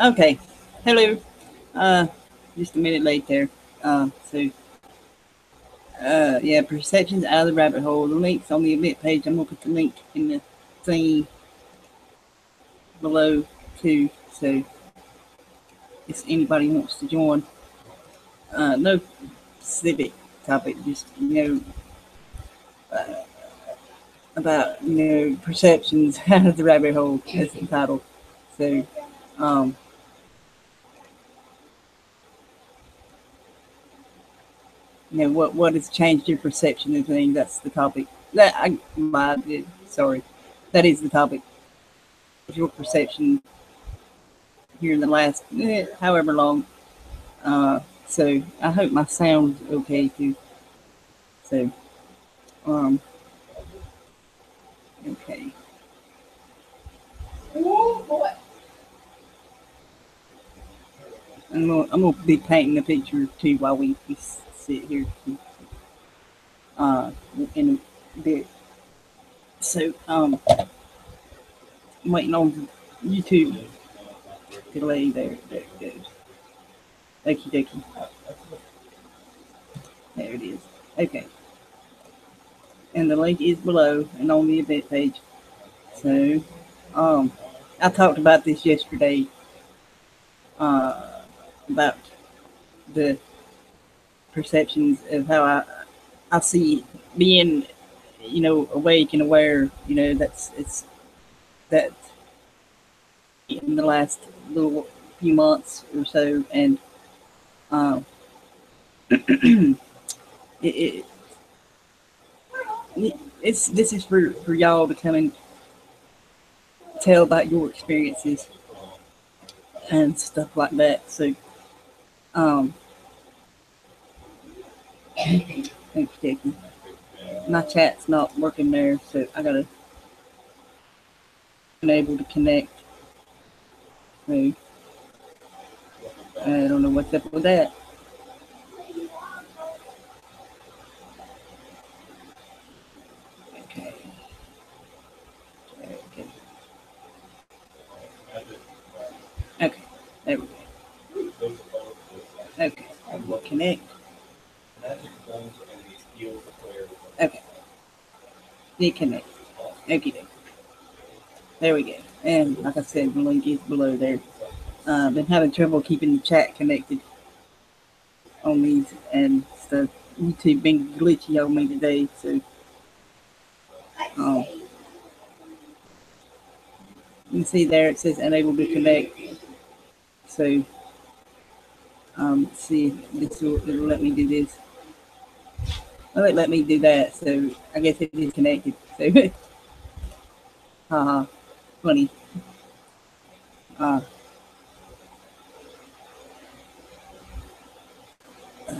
Okay. Hello. Uh, just a minute late there. Yeah, perceptions out of the rabbit hole. The link's on the event page. I'm gonna put the link in the thing below too. So if anybody wants to join, no specific topic, just uh, about perceptions out of the rabbit hole. That's the title. So um, what has changed your perception of things? That's the topic. That I lied. Sorry, that is the topic. Your perception here in the last however long. So I hope my sound's okay too. So um, okay. I'm gonna be painting a picture too while we sit here uh, in a bit. So I'm waiting on YouTube delay there. There it goes. Okie dokie. There it is. Okay. And the link is below and on the event page. So um, I talked about this yesterday uh, about the perceptions of how I see being awake and aware. That's it's that in the last little few months or so, and um, it, it's this is for y'all to come and tell about your experiences and stuff like that. So um, thanks, Jackie. My chat's not working there, so I gotta unable to connect. So I don't know what's up with that. Okay. Okay. Okay. There we go. Okay. I will connect. Okay. Reconnect. Okay. There we go. And like I said, the link is below there. Been having trouble keeping the chat connected on these and stuff. YouTube been glitchy on me today, so um, you can see there it says unable to connect. So see if it'll let me do this. Oh, it let me do that, so I guess it is connected. So, haha, funny. Uh,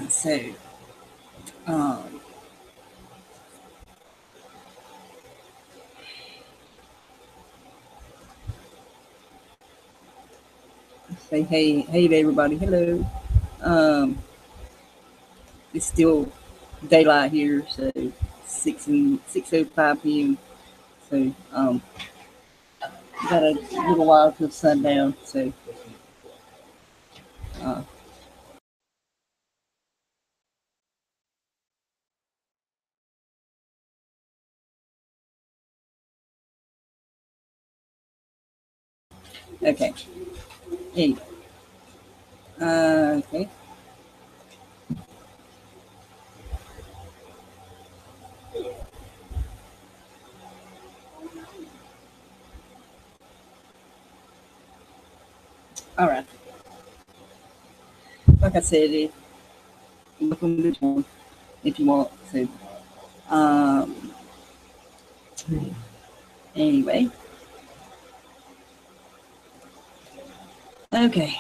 so, um, say hey to everybody. Hello. Um, it's still daylight here, so 6:05 p.m. So got a little while till sundown. So uh, okay. Anyway, okay. All right. Like I said, welcome to this one if you want. So um, anyway, okay.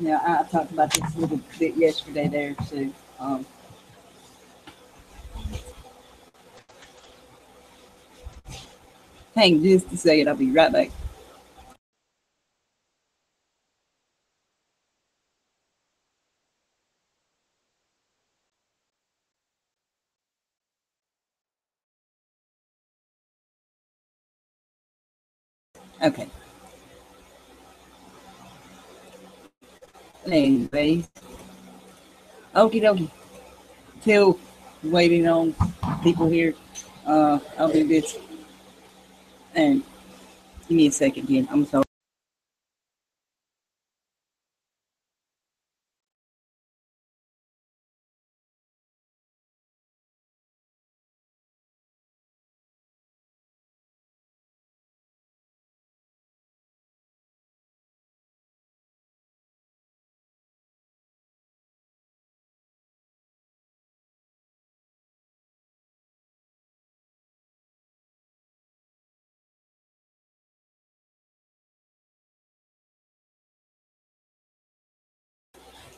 Now I talked about this a little bit yesterday there. So hang just a second. I'll be right back. Okay. Anyways, okie dokie. Till waiting on people here, I'll do this. And give me a second again. I'm sorry.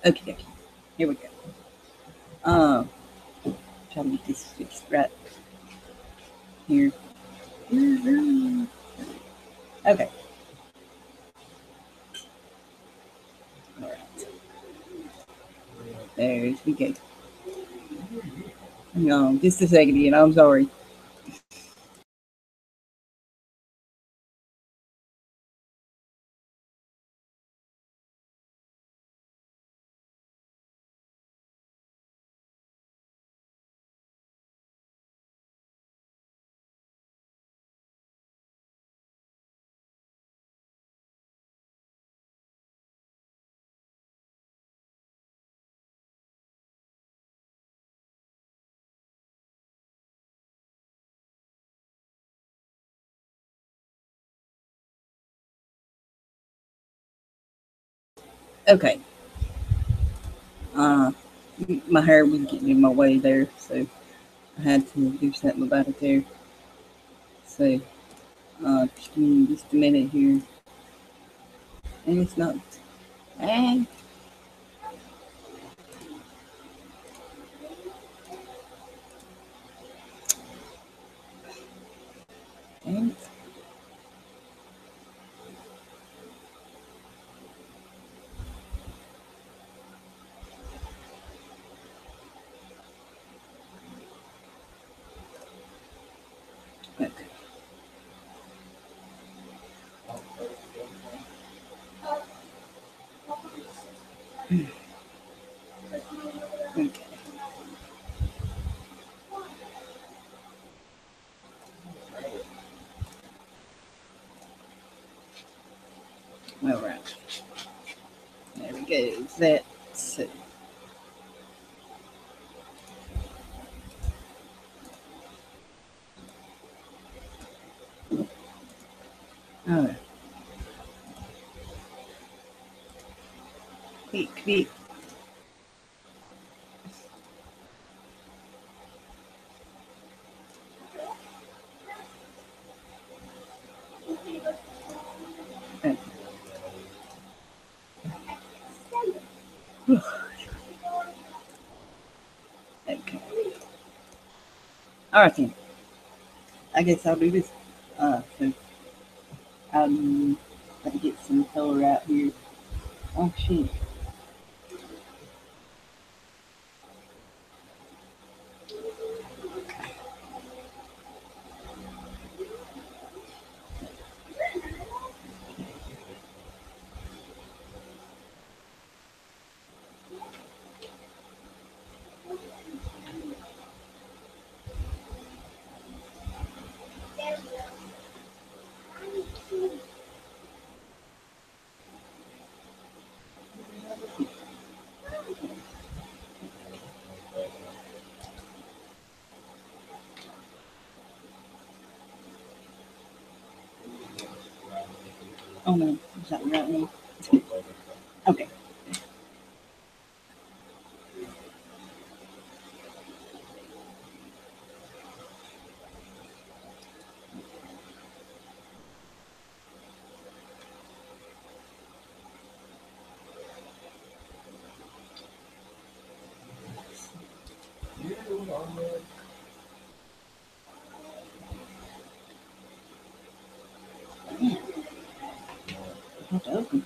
Okay, okay. Here we go. Try to get this fixed right here. Okay. All right. There we go. Hang on just a second again. I'm sorry. Okay. Uh, my hair was getting in my way there, so I had to do something about it there. So, just give me just a minute here. And it's not. And, and okay. Okay. All right. There we go. That's it. All right. Quick, quick. Okay. Okay. All right then. I guess I'll do this. So let me get some color out here. Oh shit. Oh no, is that the right one? Okay. Yeah, I have to open.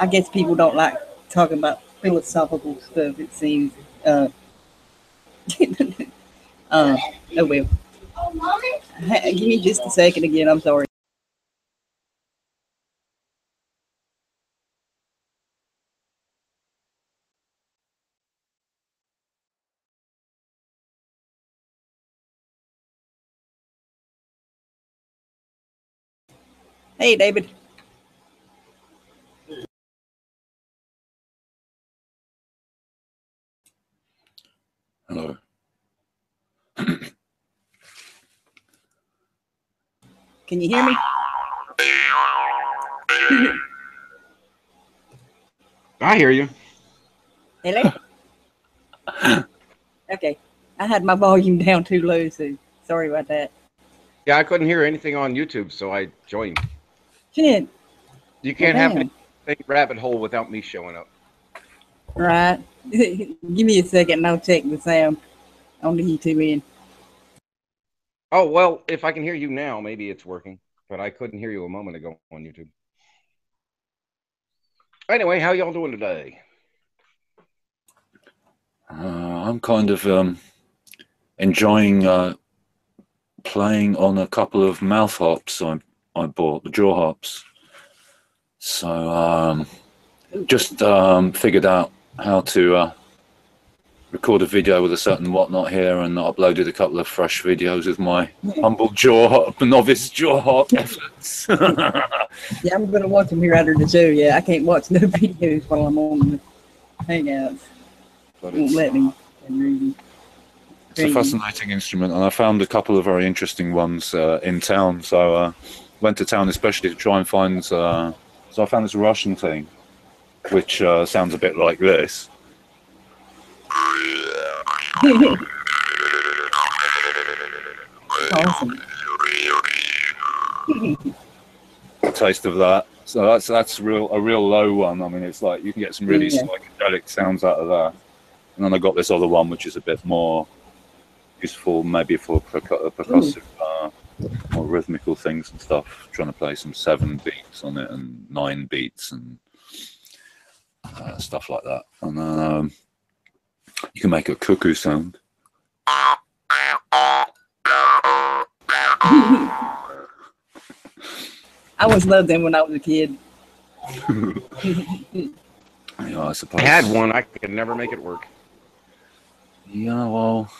I guess people don't like talking about philosophical stuff. It seems. Oh well. Give me just a second again. I'm sorry. Hey, David. Hello. Can you hear me? I hear you. Hello? Okay. I had my volume down too low, so sorry about that. Yeah, I couldn't hear anything on YouTube, so I joined. Shit. You can't have anything rabbit hole without me showing up. Right. Give me a second and I'll check the sound on the YouTube end. Oh, well, if I can hear you now, maybe it's working. But I couldn't hear you a moment ago on YouTube. Anyway, how y'all doing today? I'm kind of enjoying playing on a couple of mouth hops I bought, the jaw hops. So just figured out how to record a video with a certain whatnot here, and uploaded a couple of fresh videos with my humble jaw hop, novice jaw hop efforts. Yeah, I'm going to watch them here after the show. Yeah, I can't watch no videos while I'm on the Hangouts. But Won't let me. It's a fascinating instrument, and I found a couple of very interesting ones in town. So went to town especially to try and find. So I found this Russian thing, which sounds a bit like this. Awesome. A taste of that. So that's a real low one. I mean, it's like you can get some really psychedelic sounds out of that. And then I got this other one, which is a bit more useful, maybe for percussive, more rhythmical things and stuff. Trying to play some 7 beats on it and 9 beats and stuff like that. And you can make a cuckoo sound. I always loved them when I was a kid. Yeah, I suppose. I had one. I could never make it work. Yeah, well,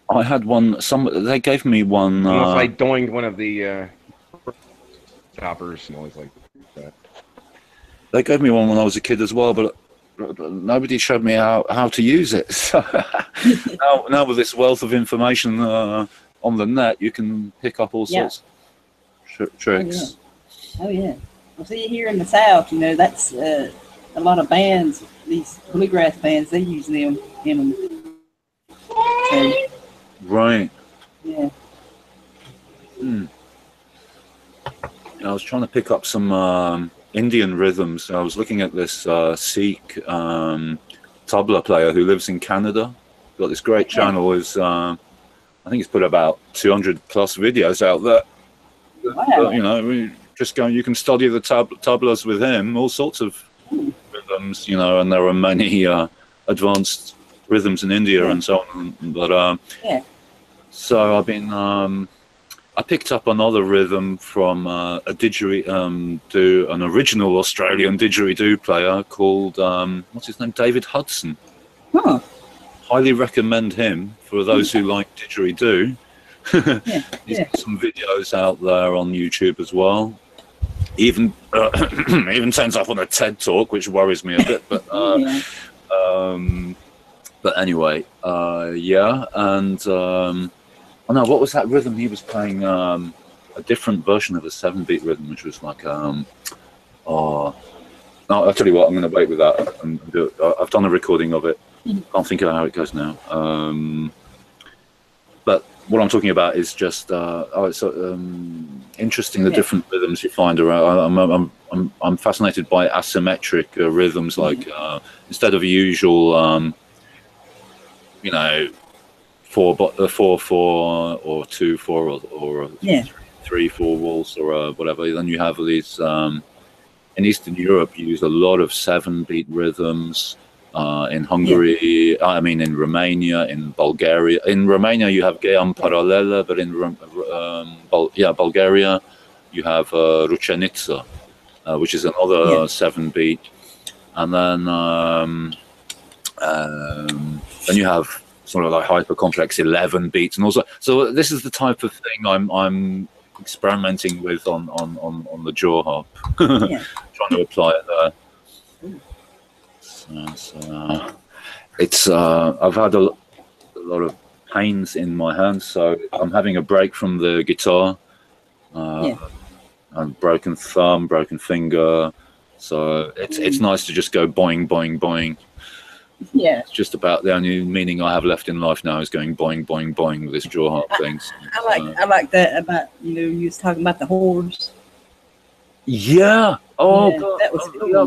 I had one. They gave me one. Unless I doinged one of the choppers and always like that. They gave me one when I was a kid as well, but nobody showed me how to use it. So now with this wealth of information on the net, you can pick up all sorts of tricks. Oh yeah. Well, see, here in the South, you know, that's a lot of bands. These bluegrass bands, they use them in them. So, right. Yeah. I was trying to pick up some Indian rhythms. I was looking at this Sikh tabla player who lives in Canada. Got this great channel. I think he's put about 200 plus videos out there. Wow. You know, you can study the tablas with him, all sorts of rhythms, you know, and there are many advanced rhythms in India and so on. But so I've been I picked up another rhythm from a didgeridoo, an original Australian didgeridoo player called what's his name, David Hudson. Huh. Highly recommend him for those who like didgeridoo. He's got some videos out there on YouTube as well. Even turns up on a TED talk, which worries me a bit. But but anyway, and oh no, what was that rhythm he was playing? A different version of a 7-beat rhythm, which was like no, I'll tell you what, I'm going to wait with that and do it. I've done a recording of it. Can't think of how it goes now. But what I'm talking about is just it's interesting the different rhythms you find around. I'm fascinated by asymmetric rhythms, like instead of usual, you know, 4/4 or 2/4 or 3/4 waltz or whatever. Then you have these in Eastern Europe. You use a lot of 7-beat rhythms. in Hungary, I mean in Romania, in Bulgaria. In Romania you have Geam Paralele, but in Bulgaria you have Ruchenica, which is another 7-beat, and then you have sort of like hyper complex 11 beats, and also so this is the type of thing I'm experimenting with on the jaw harp, trying to apply it there. So it's I've had a lot of pains in my hands, so I'm having a break from the guitar. And broken thumb, broken finger, so it's nice to just go boing boing boing. Yeah, it's just about the only meaning I have left in life now is going boing boing boing with this jaw harp thing. So, I like that about, you know, you was talking about the horse. Yeah. Oh yeah, God. That was cool.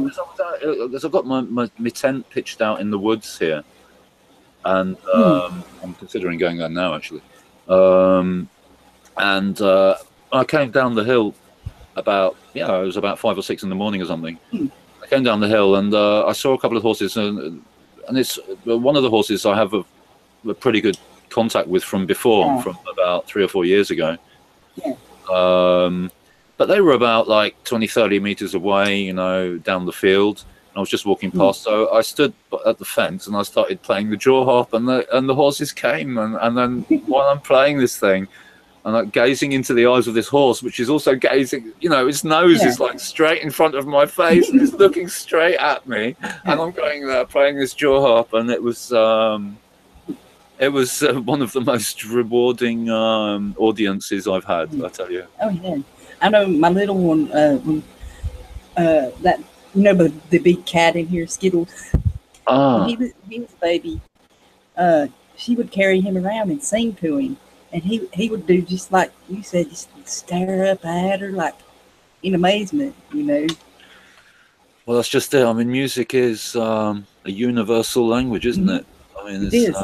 Because I've got my tent pitched out in the woods here, and I'm considering going there now actually. And I came down the hill about it was about 5 or 6 in the morning or something. I came down the hill and I saw a couple of horses, and it's one of the horses I have a pretty good contact with from before, from about 3 or 4 years ago. But they were about like 20-30 meters away, you know, down the field. And I was just walking past, so I stood at the fence and I started playing the jaw harp, and the horses came, and then while I'm playing this thing, and like gazing into the eyes of this horse, which is also gazing, you know, its nose is like straight in front of my face and it's looking straight at me, and I'm going there playing this jaw harp, and it was one of the most rewarding audiences I've had, I tell you. Oh yeah, I know my little one, that, you know, the big cat in here, Skittles. He was a baby. She would carry him around and sing to him. And he would do just like you said, just stare up at her like in amazement, you know. Well, that's just it. I mean, music is a universal language, isn't it? I mean, it's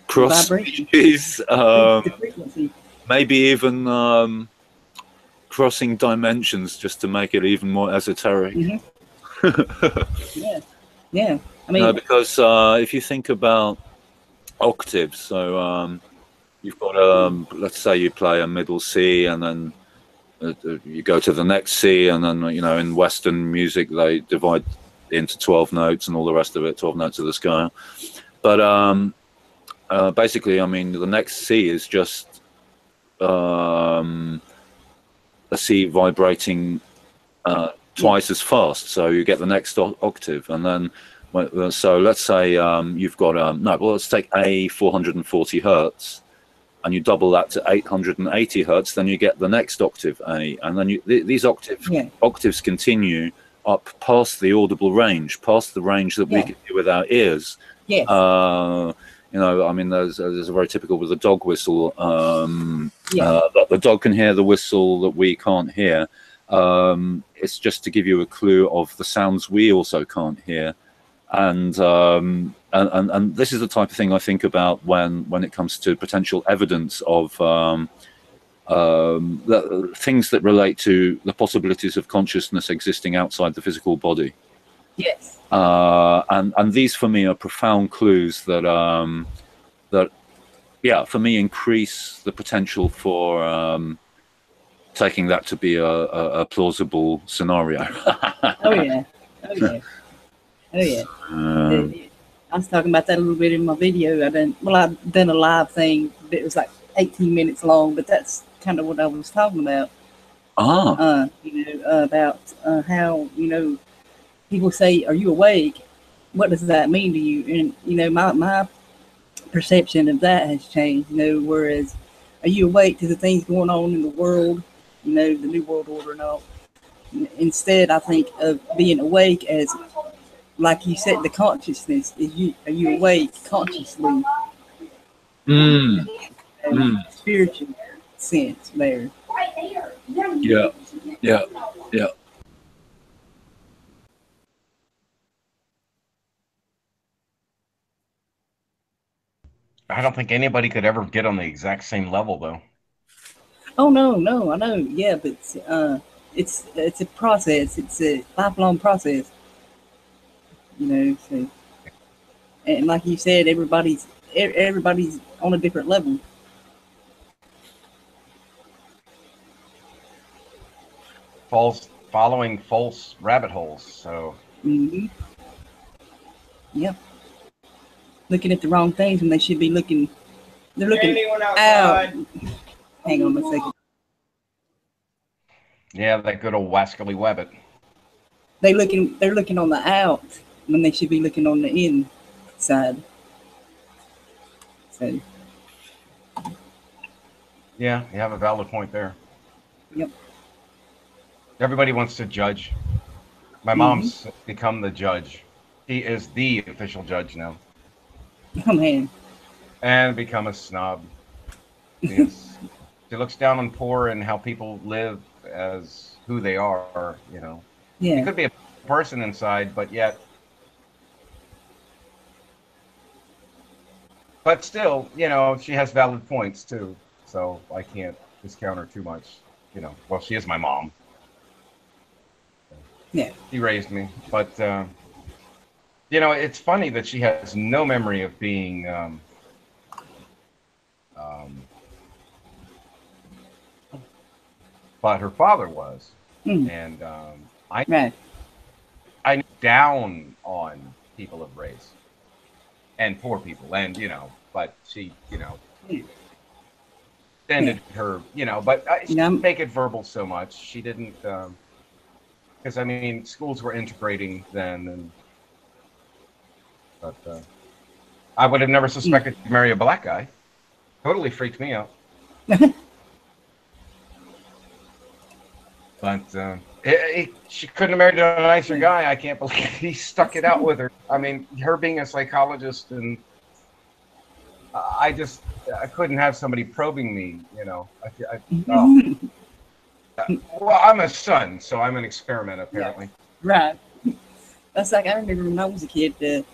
cross species, maybe even crossing dimensions, just to make it even more esoteric. Yeah. I mean, because if you think about octaves, so. You've got let's say you play a middle C, and then you go to the next C, and then, you know, in Western music they divide into 12 notes and all the rest of it, 12 notes of the scale. But basically, I mean, the next C is just a C vibrating twice as fast, so you get the next octave, and then so let's say you've got let's take A 440 hertz. And you double that to 880 hertz, then you get the next octave A, and then these octaves continue up past the audible range, past the range that we can hear with our ears. You know, I mean, there's a very typical with the dog whistle. That the dog can hear the whistle that we can't hear. It's just to give you a clue of the sounds we also can't hear. And this is the type of thing I think about when it comes to potential evidence of things that relate to the possibilities of consciousness existing outside the physical body. Yes. And these for me are profound clues that for me increase the potential for taking that to be a plausible scenario. Oh yeah. I was talking about that a little bit in my video. I've done a live thing that was like 18 minutes long, but that's kind of what I was talking about. You know, about how, you know, people say, "Are you awake?" What does that mean to you? And, you know, my perception of that has changed. You know, whereas, are you awake to the things going on in the world? You know, the New World Order and all. Instead, I think of being awake as, like you said, the consciousness is are you awake consciously? Spiritual sense there. Yeah. I don't think anybody could ever get on the exact same level, though. Oh no, I know. Yeah, but it's a process. It's a lifelong process. You know, so And like you said, everybody's on a different level. Following false rabbit holes. So. Mm-hmm. Yep. Looking at the wrong things when they should be looking. They're looking out. Hang on a second. Yeah, that good old Wascally Webbit. They're looking on the out when they should be looking on the inside. So. Yeah, you have a valid point there. Yep. Everybody wants to judge. My mom's become the judge. She is the official judge now. Oh, man. And become a snob. Yes. She looks down on poor and how people live as who they are, you know. Yeah. You could be a person inside, but yet. But still, you know, she has valid points too. So I can't discount her too much. You know, well, she is my mom. Yeah. She raised me. But, you know, it's funny that she has no memory of being but her father was. And I knew down on people of race and poor people. And, you know, but she, you know, extended her, you know, but she didn't make it verbal so much. She didn't, because, I mean, schools were integrating then. And but I would have never suspected to marry a black guy. Totally freaked me out. But she couldn't have married a nicer guy. I can't believe he stuck it out with her. I mean, her being a psychologist, and I couldn't have somebody probing me, you know. Well, I'm a son, so I'm an experiment, apparently. Yeah. Right. That's like, I remember when I was a kid, you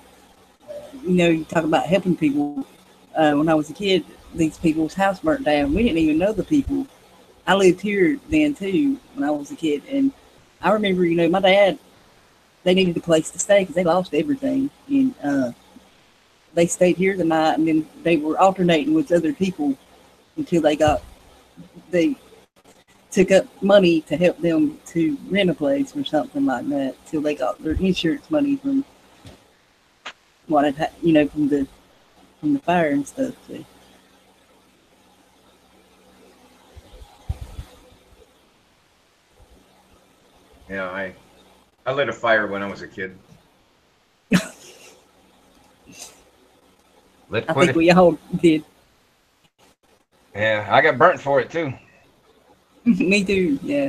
know, you talk about helping people. When I was a kid, these people's house burnt down. We didn't even know the people. I lived here then too when I was a kid, and I remember, you know, my dad, they needed a place to stay because they lost everything, and they stayed here the night, and then they were alternating with other people until they took up money to help them to rent a place or something like that, till they got their insurance money from what had, you know, from the fire and stuff. So. Yeah, I lit a fire when I was a kid. I think we all did. Yeah, I got burnt for it too. Me too. Yeah.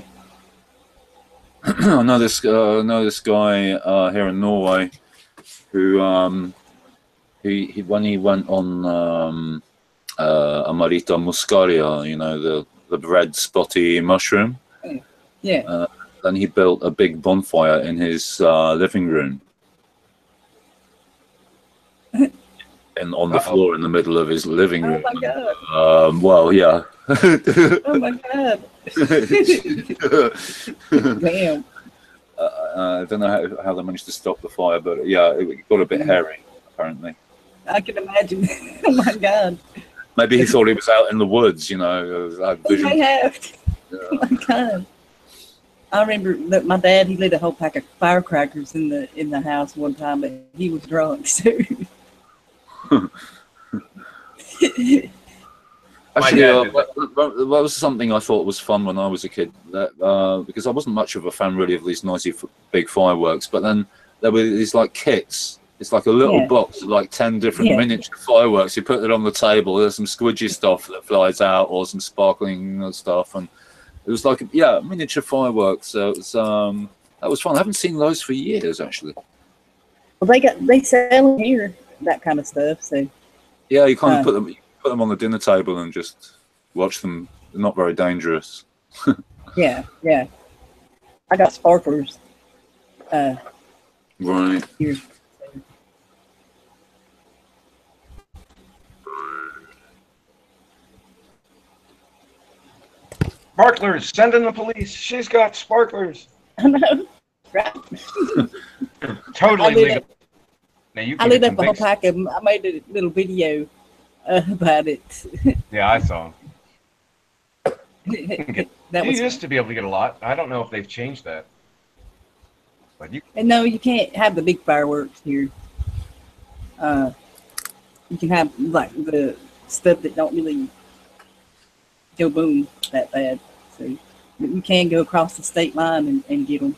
I know this guy here in Norway who he when he went on Amarita muscaria, you know, the red spotty mushroom. Yeah. Then he built a big bonfire in his living room, and on the floor in the middle of his living room. Oh my God. Well, yeah. Oh my God. Damn. I don't know how they managed to stop the fire, but yeah, it got a bit hairy, apparently. I can imagine. Oh my God. Maybe he thought he was out in the woods, you know. He may have. Yeah. Oh my God. I remember that my dad, he lit a whole pack of firecrackers in the house one time, but he was drunk, so. Actually, that was something I thought was fun when I was a kid. Because I wasn't much of a fan really of these noisy big fireworks, but then there were these like kits. It's like a little box of like 10 different miniature fireworks. You put it on the table. There's some squidgy stuff that flies out, or some sparkling stuff, and it was like miniature fireworks. So it was that was fun. I haven't seen those for years actually. Well, they sell here that kind of stuff. So yeah, you kind of put them on the dinner table and just watch them. They're not very dangerous. Yeah. I got sparklers. Right. Here. Sparklers, send in the police. She's got sparklers. I know. Right. Totally legal. Now you I can lit get up some a whole big. pack of them. I made a little video about it. Yeah, I saw. You That was used fun. to be able to get a lot. I don't know if they've changed that. But you, And no, you can't have the big fireworks here. You can have like the stuff that don't really go boom that bad. So you can go across the state line and get them.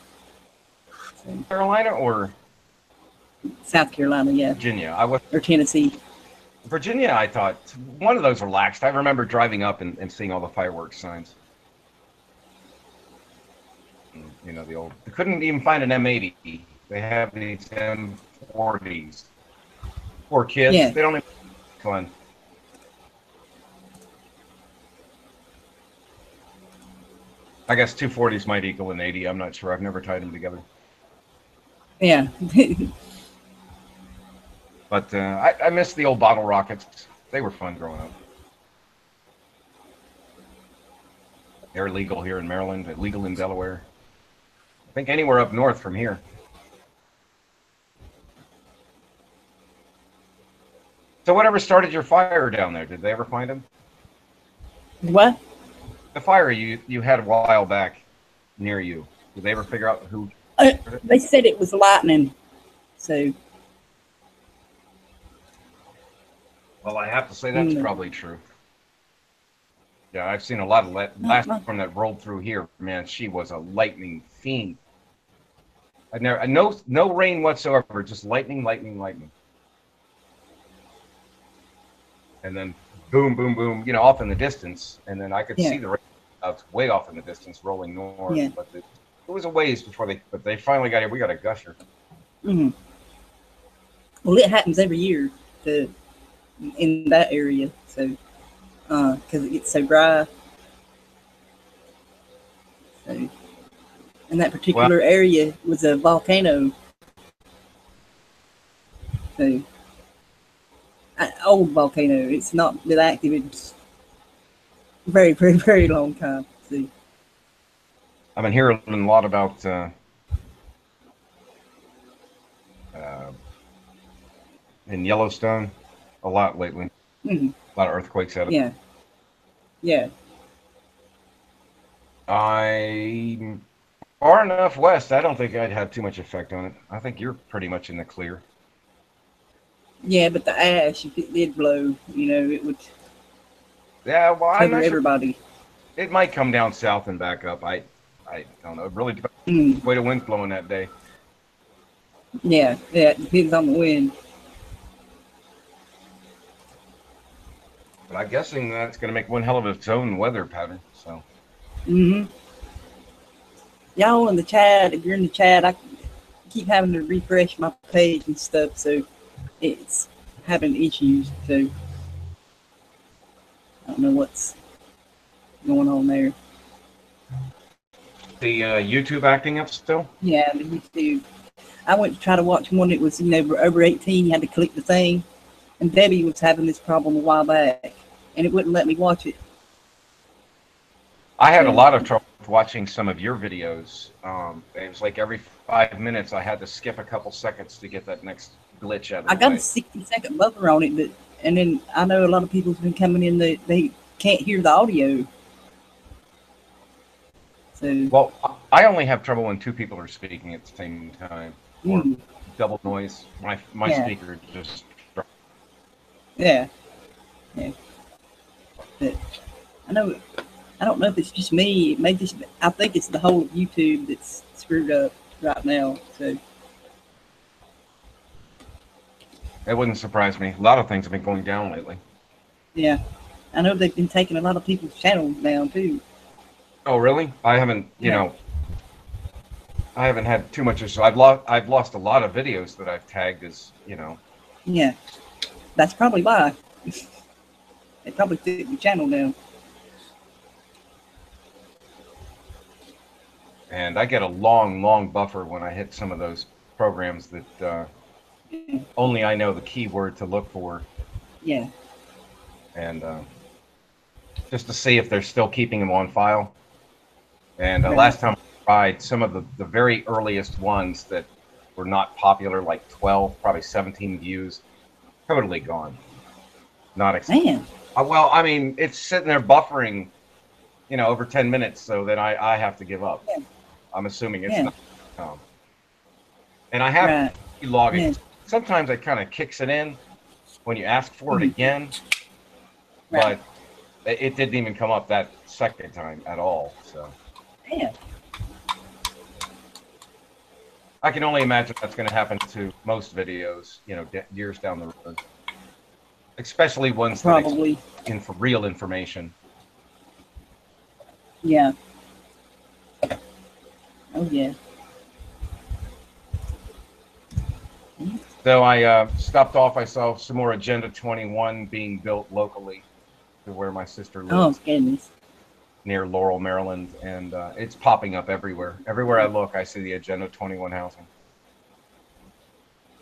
So, Carolina or South Carolina, yeah, Virginia? I was or Tennessee. Virginia. I thought one of those relaxed. I remember driving up and seeing all the fireworks signs. You know, the old. They couldn't even find an M80. They have these M40s. Poor kids. Yeah. They don't even fun. I guess 240s might equal an 80. I'm not sure. I've never tied them together. Yeah. But I miss the old bottle rockets. They were fun growing up. They're legal here in Maryland, illegal in Delaware. I think anywhere up north from here. So whatever started your fire down there? Did they ever find him? What? The fire you had a while back near you. Did they ever figure out who? They said it was lightning. So. Well, I have to say that's probably true. Yeah, I've seen a lot of last one that rolled through here. Man, she was a lightning fiend. I never, no rain whatsoever, just lightning, lightning, lightning. And then boom, boom, boom, you know, off in the distance. And then I could see the rain way off in the distance rolling north. Yeah. But it was a ways before they finally got here. We got a gusher. Mm-hmm. Well, it happens every year in that area. So, because it gets so dry. So, and that particular area was a volcano. So, old volcano. It's not been active in very, very, very long time. So, I've been hearing a lot about in Yellowstone a lot lately. mm-hmm. A lot of earthquakes out of yeah. Yeah. I'm far enough west. I don't think I'd have too much effect on it. I think you're pretty much in the clear. Yeah, but the ash, if it did blow, you know, it would cover everybody. It might come down south and back up. I don't know. It really depends on the way the wind's blowing that day. Yeah, it depends on the wind. But I'm guessing that's going to make one hell of its own weather pattern. So. Mm-hmm. Y'all in the chat, if you're in the chat, I keep having to refresh my page and stuff, so it's having issues. So I don't know what's going on there. The YouTube acting up still? Yeah, the YouTube. I went to try to watch one that was, you know, over 18. You had to click the thing, and Debbie was having this problem a while back, and it wouldn't let me watch it. I had a lot of trouble watching some of your videos. It was like every 5 minutes I had to skip a couple seconds to get that next glitch out of the way. I got a 60-second buffer on it, and then I know a lot of people's been coming in that they can't hear the audio. So, well, I only have trouble when two people are speaking at the same time, or double noise. My speaker just. Yeah. But I don't know if it's just me. It may just. I think it's the whole of YouTube that's screwed up right now. So. It wouldn't surprise me. A lot of things have been going down lately. Yeah, I know they've been taking a lot of people's channels down too. Oh, really? I haven't. You know, I haven't had too much issue. I've lost a lot of videos that I've tagged as, you know. Yeah, that's probably why. They probably took the channel down. And I get a long buffer when I hit some of those programs that only I know the keyword to look for. Yeah. And just to see if they're still keeping them on file. And last time I tried, some of the very earliest ones that were not popular, like 12, probably 17 views. Totally gone. Not accepted. Man. Well, I mean, it's sitting there buffering, you know, over 10 minutes, so then I have to give up. Yeah. I'm assuming it's Yeah. not. And I have Right. logging. Yeah. Sometimes it kind of kicks it in when you ask for it again, Right. but it didn't even come up that second time at all. So Yeah. I can only imagine that's going to happen to most videos, you know, years down the road, especially ones that Probably. in for real information. Yeah. Oh yeah. So I stopped off. I saw some more Agenda 21 being built locally to where my sister lives. Oh goodness. Near Laurel, Maryland, and it's popping up everywhere. Everywhere I look, I see the Agenda 21 housing.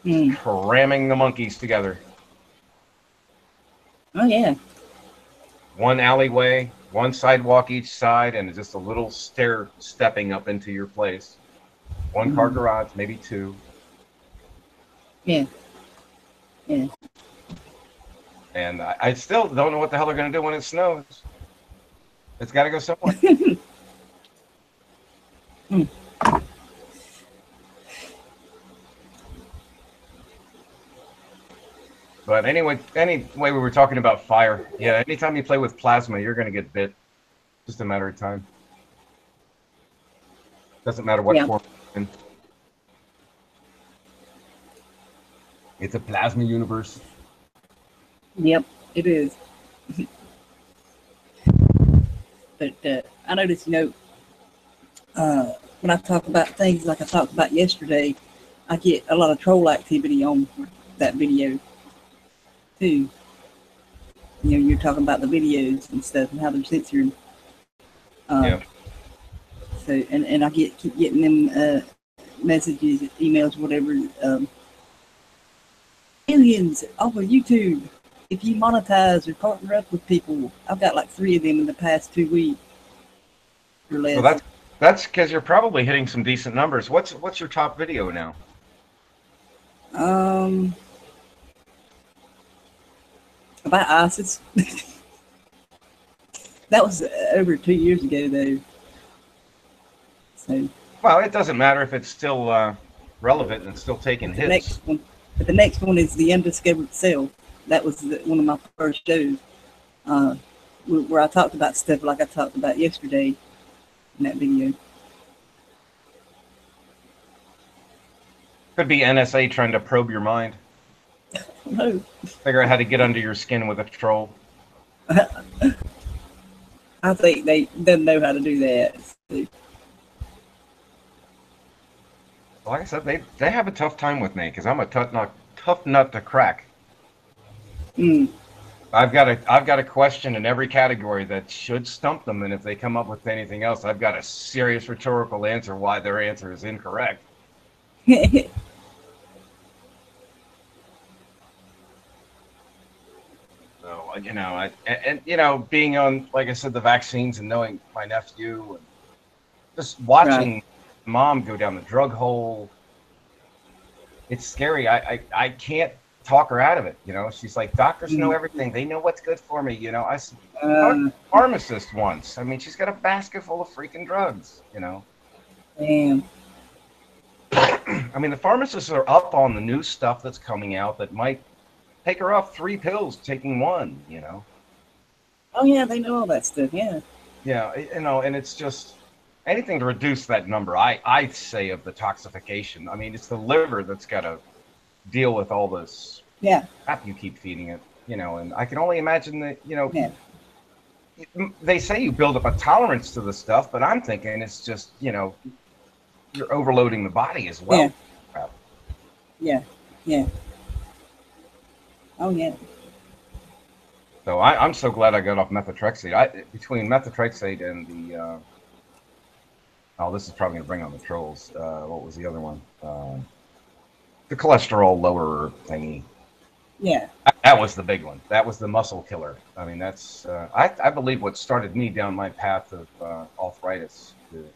Hmm. Cramming the monkeys together. Oh yeah. One alleyway, one sidewalk each side, and just a little stair stepping up into your place. One car garage, maybe two. Yeah. Yeah. And I still don't know what the hell they're going to do when it snows. It's got to go somewhere. But anyway, we were talking about fire. Yeah, anytime you play with plasma, you're going to get bit. Just a matter of time. Doesn't matter what form it's in. It's a plasma universe. Yep, it is. But I noticed, you know, when I talk about things like I talked about yesterday, I get a lot of troll activity on that video too. You know, you're talking about the videos and stuff and how they're censored. Yeah. So and I keep getting them messages, emails, whatever. Aliens off of YouTube. If you monetize or partner up with people, I've got like 3 of them in the past 2 weeks or less. Well, that's because you're probably hitting some decent numbers. What's your top video now? About ISIS. That was over 2 years ago, though. So. Well, it doesn't matter if it's still relevant and still taking hits. But the next one is The Undiscovered Self. That was one of my first shows, where I talked about stuff like I talked about yesterday in that video. Could be NSA trying to probe your mind. No. Figure out how to get under your skin with a troll. I think they don't know how to do that. So. Like I said, they have a tough time with me because I'm a tough nut to crack. I've got a question in every category that should stump them, and if they come up with anything else, I've got a serious rhetorical answer why their answer is incorrect. So, you know, and you know, being on, like I said, the vaccines and knowing my nephew and just watching mom go down the drug hole, it's scary. I can't talk her out of it. You know, she's like, doctors know everything. They know what's good for me. You know, I talked to a pharmacist once. I mean, she's got a basket full of freaking drugs, you know. Damn. I mean, the pharmacists are up on the new stuff that's coming out that might take her off 3 pills, taking 1, you know. Oh, yeah, they know all that stuff, yeah. Yeah, you know, and it's just anything to reduce that number, I say, of the toxification. I mean, it's the liver that's got to deal with all this crap you keep feeding it, you know, and I can only imagine that, you know, they say you build up a tolerance to the stuff, but I'm thinking it's just, you know, you're overloading the body as well. Yeah. Oh, yeah. So I'm so glad I got off methotrexate. Between methotrexate and the, this is probably going to bring on the trolls. What was the other one? The cholesterol lowerer thingy. Yeah. That was the big one. That was the muscle killer. I mean, that's, I believe what started me down my path of arthritis to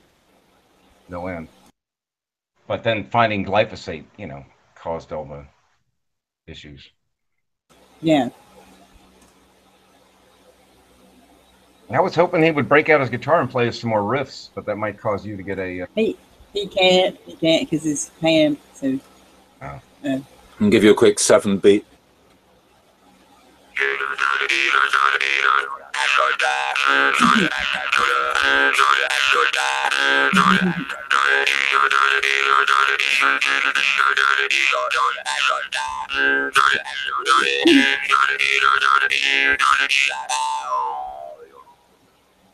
no end. But then finding glyphosate, you know, caused all the issues. Yeah. I was hoping he would break out his guitar and play us some more riffs, but that might cause you to get a. He can't because his hand. So. Oh. And give you a quick 7-beat.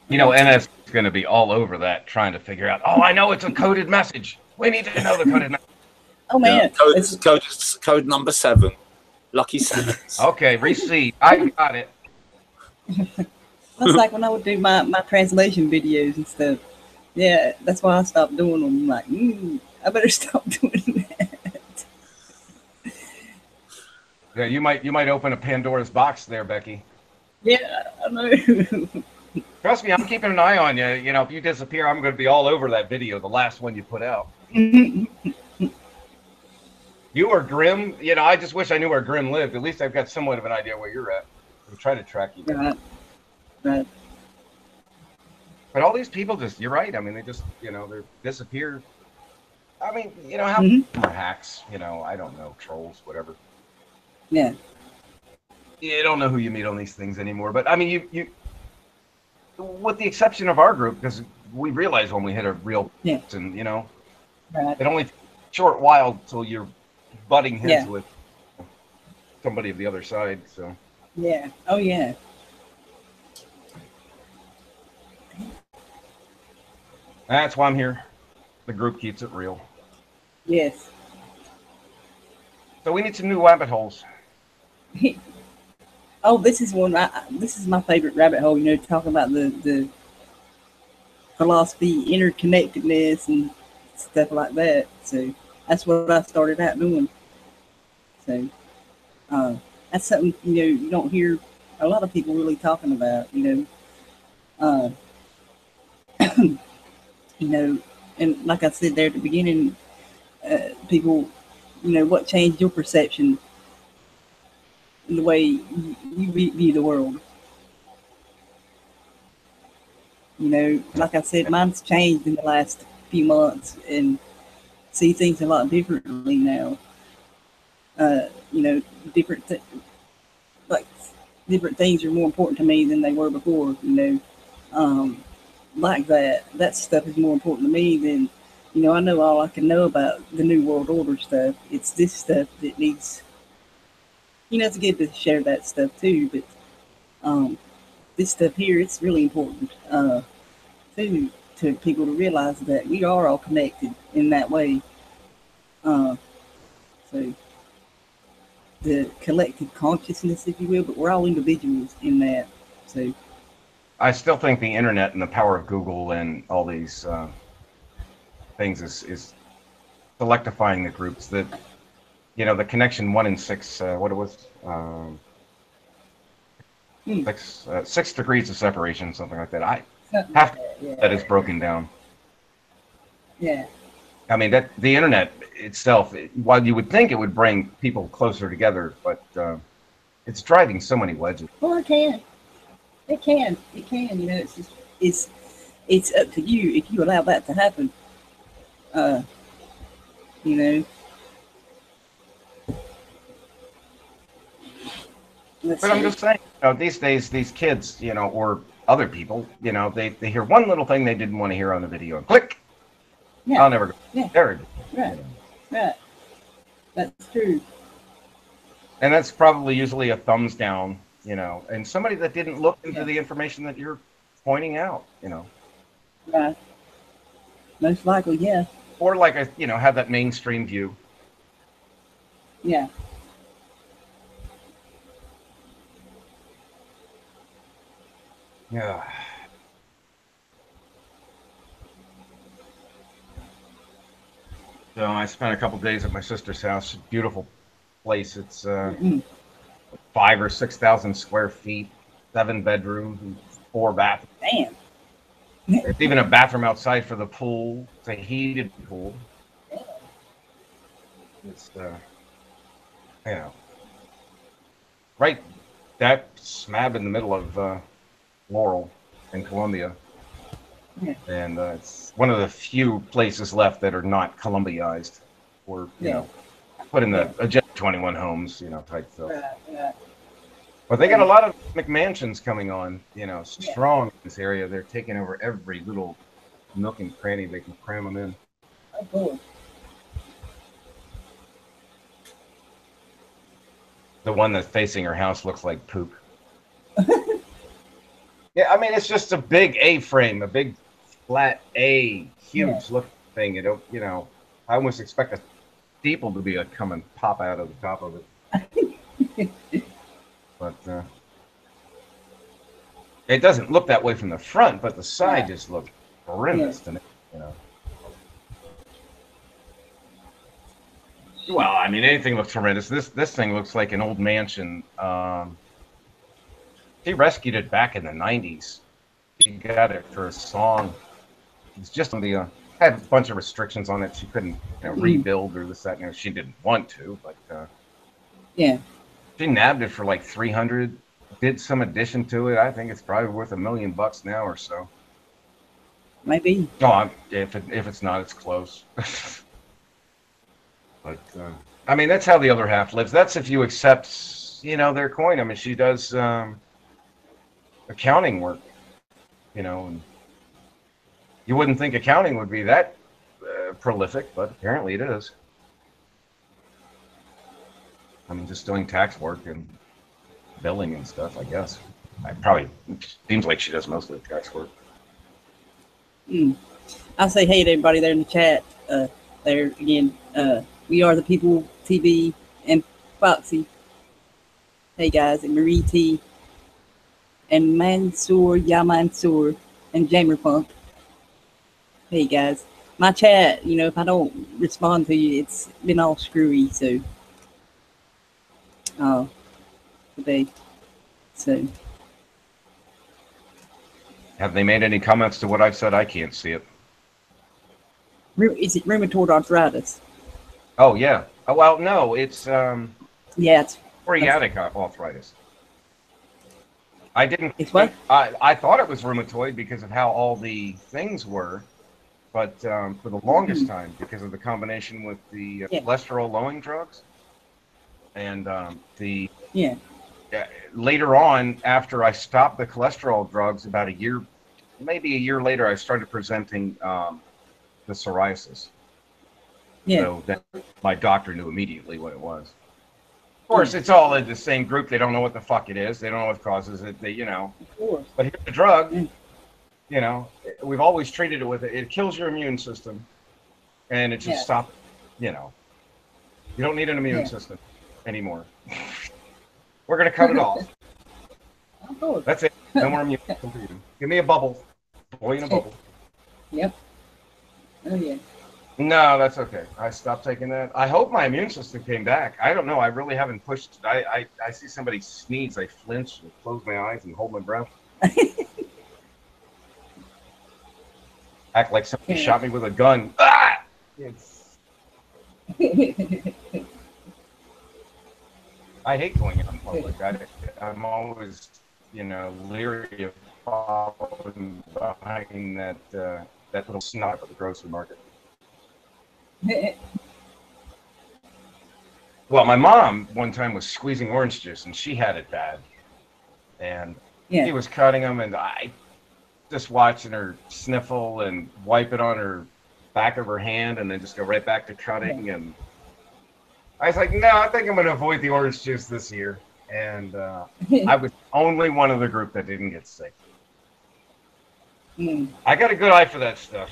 You know, NS is going to be all over that, trying to figure out. Oh, I know it's a coded message. We need to know the coded message. Oh man, yeah, code number 7. Lucky 7. Okay, receipt. I got it. That's like when I would do my translation videos and stuff. Yeah, that's why I stopped doing them. I'm like, I better stop doing that. Yeah, you might open a Pandora's box there, Becky. Yeah, I know. Trust me, I'm keeping an eye on you. You know, if you disappear, I'm going to be all over that video, the last one you put out. You or Grim, you know, I just wish I knew where Grim lived. At least I've got somewhat of an idea where you're at. I'll try to track you down. Right. But all these people just, you're right. I mean, they just, you know, they disappear. I mean, you know, how are hacks, you know, I don't know, trolls, whatever. Yeah. You don't know who you meet on these things anymore. But I mean, you with the exception of our group, because we realize when we hit a real, and you know, it only takes a short while till you're butting heads with somebody of the other side. So. Yeah. Oh yeah. That's why I'm here. The group keeps it real. Yes. So we need some new rabbit holes. Oh, this is one. This is my favorite rabbit hole. You know, talking about the philosophy, interconnectedness, and stuff like that. So that's what I started out doing. So that's something, you know, you don't hear a lot of people really talking about. You know. You know, and like I said there at the beginning, people, you know, what changed your perception in the way you view the world? You know, like I said, mine's changed in the last few months and see things a lot differently now. You know, different things are more important to me than they were before, you know. Like that stuff is more important to me than, you know, I know all I can know about the New World Order stuff. It's this stuff that needs, you know, it's good to share that stuff too, but this stuff here, it's really important to people to realize that we are all connected in that way. So the collective consciousness, if you will, but we're all individuals in that. So I still think the internet and the power of Google and all these things is selectifying the groups. That, you know, the connection 1 in 6, what it was, 6 degrees of separation, something like that. That is broken down. Yeah. I mean, that the internet itself, while you would think it would bring people closer together, but it's driving so many wedges. Well, it can. It can. You know, it's just it's up to you if you allow that to happen. You know. But I'm just saying, you know, these days, these kids, you know, or other people, you know, they hear one little thing they didn't want to hear on the video, and click. Yeah. I'll never go. Yeah. There it is. Right. Right. That's true. And that's probably usually a thumbs down, you know, and somebody that didn't look into the information that you're pointing out, you know. Right. Most likely, yeah. Or like a, you know, have that mainstream view. Yeah. Yeah. So I spent a couple days at my sister's house. Beautiful place. It's 5,000 or 6,000 square feet, 7 bedrooms, and 4 bathrooms. Damn. There's even a bathroom outside for the pool. It's a heated pool. It's you know, right, that smack in the middle of Laurel in Columbia. Yeah. And it's one of the few places left that are not Columbiaized, or put in the Agenda 21 homes, type stuff. Right. But they got a lot of McMansions coming on, strong in this area. They're taking over every little nook and cranny they can cram them in. Oh, cool. The one that's facing her house looks like poop. Yeah, I mean, it's just a big A-frame, a big flat A, huge looking thing. I almost expect a steeple to be come and pop out of the top of it. But it doesn't look that way from the front, but the side just looks horrendous to me, Well, I mean, anything looks horrendous. This thing looks like an old mansion. She rescued it back in the 90s. She got it for a song. It's just on the had a bunch of restrictions on it. She couldn't rebuild or this, that. She didn't want to, but she nabbed it for like 300. Did some addition to it. I think it's probably worth $1 million now or so. Maybe. No, if it's not, it's close. But I mean, that's how the other half lives. That's if you accept, their coin. I mean, she does accounting work, and you wouldn't think accounting would be that prolific, but apparently it is. I mean, just doing tax work and billing and stuff, I guess. Probably seems like she does most of the tax work. I'll say hey to everybody there in the chat. There again, we are the People TV and Foxy. Hey guys, and Marie T. And Mansoor, Mansoor, and Jamer Pump. Hey guys, my chat, if I don't respond to you, it's been all screwy, so today. So have they made any comments to what I've said? I can't see it. Is it rheumatoid arthritis? Oh yeah. Oh well, no, it's it's psoriatic arthritis. I didn't. It's what? I thought it was rheumatoid because of how all the things were, but for the longest time, because of the combination with the cholesterol lowering drugs, and later on, after I stopped the cholesterol drugs, about maybe a year later, I started presenting the psoriasis. So that my doctor knew immediately what it was. Of course, it's all in the same group. They don't know what the fuck it is. They don't know what causes it. Of course. But here's the drug. We've always treated it with it. It kills your immune system, and it just stops. You don't need an immune system anymore. We're gonna cut it off. That's it. No more immune system for you. Give me a bubble. Boy in a bubble. Yep. Oh yeah. No, that's okay. I stopped taking that. I hope my immune system came back. I don't know. I really haven't pushed. I see somebody sneeze, I flinch and close my eyes and hold my breath. Act like somebody shot me with a gun. Ah! I hate going out in public. I'm always, leery of following behind that little snot at the grocery market. Well, my mom one time was squeezing orange juice, and she had it bad. And she was cutting them, and I just watching her sniffle and wipe it on her back of her hand, and then just go right back to cutting. And I was like, no, I think I'm going to avoid the orange juice this year. And I was only one of the group that didn't get sick. I got a good eye for that stuff.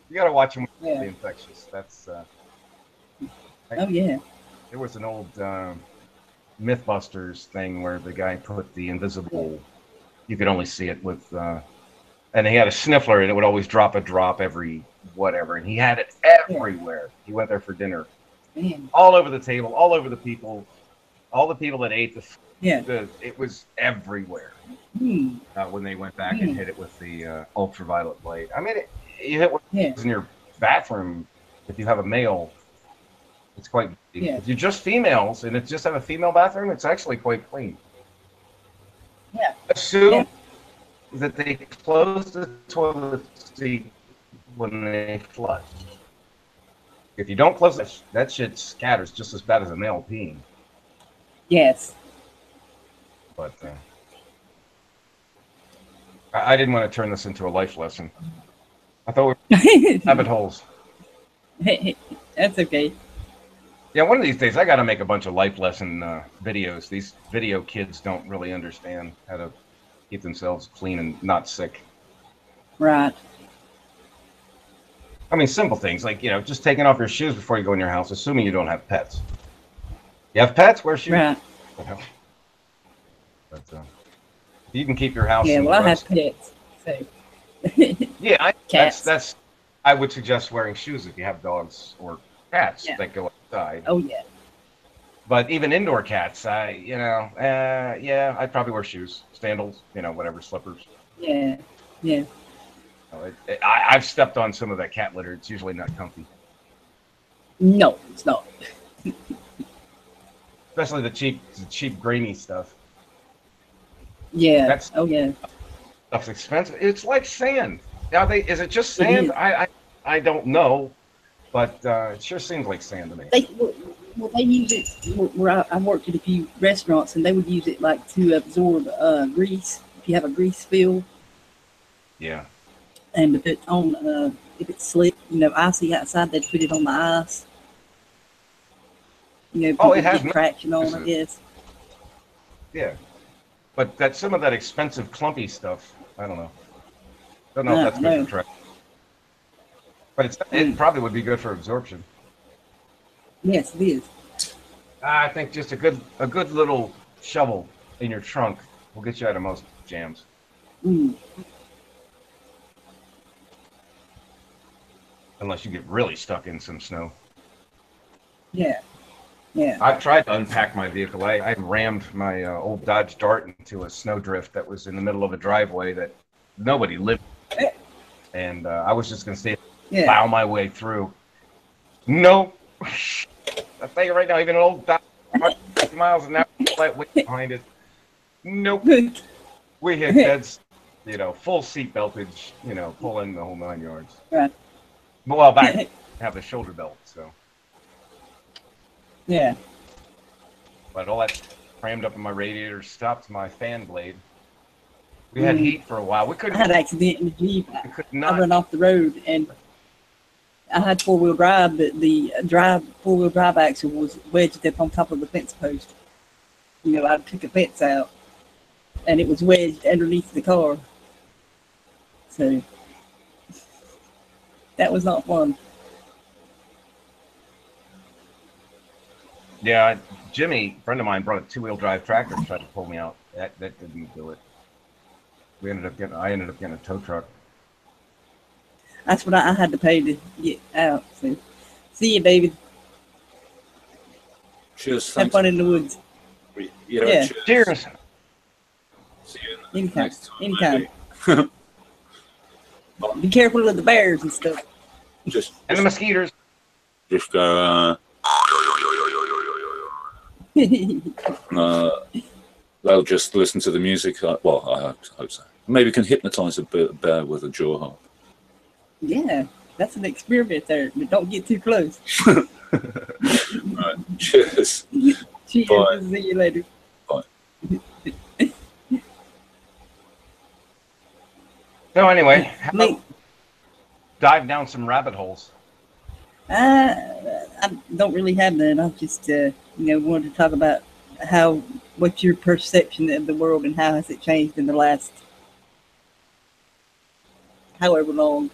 You got to watch them with the infectious. That's there was an old Mythbusters thing where the guy put the invisible, you could only see it with, and he had a sniffler, and it would always drop a drop every whatever, and he had it everywhere. He went there for dinner, all over the table, all over the people, all the people that ate it was everywhere. When they went back and hit it with the ultraviolet blade. I mean, you hit what in your bathroom if you have a male It's quite. Yeah. If you're just females and it's just have a female bathroom, it's actually quite clean. Yeah. Assume that they close the toilet seat when they flush. If you don't close it, that shit scatters just as bad as a male peeing. Yes. But I didn't want to turn this into a life lesson. I thought we were rabbit holes. That's okay. Yeah, one of these days I got to make a bunch of life lesson videos. These video kids don't really understand how to keep themselves clean and not sick. Right. I mean, simple things like, just taking off your shoes before you go in your house, assuming you don't have pets. You have pets? Wear shoes. Right. But you can keep your house. Yeah, well, I have pets. So. Yeah, Cats. that's. I would suggest wearing shoes if you have dogs or cats that go outside. Oh yeah. But even indoor cats, yeah, I'd probably wear shoes, sandals, whatever, slippers. Yeah. Yeah. I've stepped on some of that cat litter. It's usually not comfy. No, it's not. Especially the cheap grainy stuff. Yeah. Oh yeah. Stuff's expensive. It's like sand. Now, is it just sand? I don't know, but it sure seems like sand to me. They use it where I worked at a few restaurants, and they would use it like to absorb grease. If you have a grease spill. Yeah. And if it's on, if it's slick, icy outside, they'd put it on the ice. It has traction on, I guess. Yeah, but some of that expensive clumpy stuff, I don't know. Don't know if that's good for traction. But it probably would be good for absorption. Yes, it is. I think just a good little shovel in your trunk will get you out of most jams. Mm. Unless you get really stuck in some snow. Yeah. Yeah. I've tried to unpack my vehicle. I rammed my old Dodge Dart into a snowdrift that was in the middle of a driveway that nobody lived in. And I was just going to plow my way through. No. I'll tell you right now, even an old Dodge 50 miles an hour, flat weight behind it. Nope. We hit heads, full seat beltage, pulling the whole 9 yards. Right. Well, back have the shoulder belt, so. Yeah. But all that crammed up in my radiator stopped my fan blade. We had heat for a while. We couldn't. I had an accident in the Jeep. I ran off the road, and I had four-wheel drive, but the four-wheel drive axle was wedged up on top of the fence post. I took a fence out, and it was wedged underneath the car. So that was not fun. Yeah, Jimmy, a friend of mine, brought a two-wheel drive tractor and tried to pull me out. That didn't do it. I ended up getting a tow truck. That's what I had to pay to get out. So, see you, David. Cheers. Have fun in the woods. Yeah. Cheers. See you next time. Anytime. Be careful of the bears and stuff. And the mosquitoes. Just go. They'll just listen to the music. Well, I hope so. Maybe can hypnotize a bear with a jaw harp. Yeah, that's an experiment there, but don't get too close. Right. Cheers. Cheers. Bye. See you later. Bye. So anyway, dive down some rabbit holes. I don't really have that. I just, wanted to talk about what's your perception of the world and how has it changed in the last however long.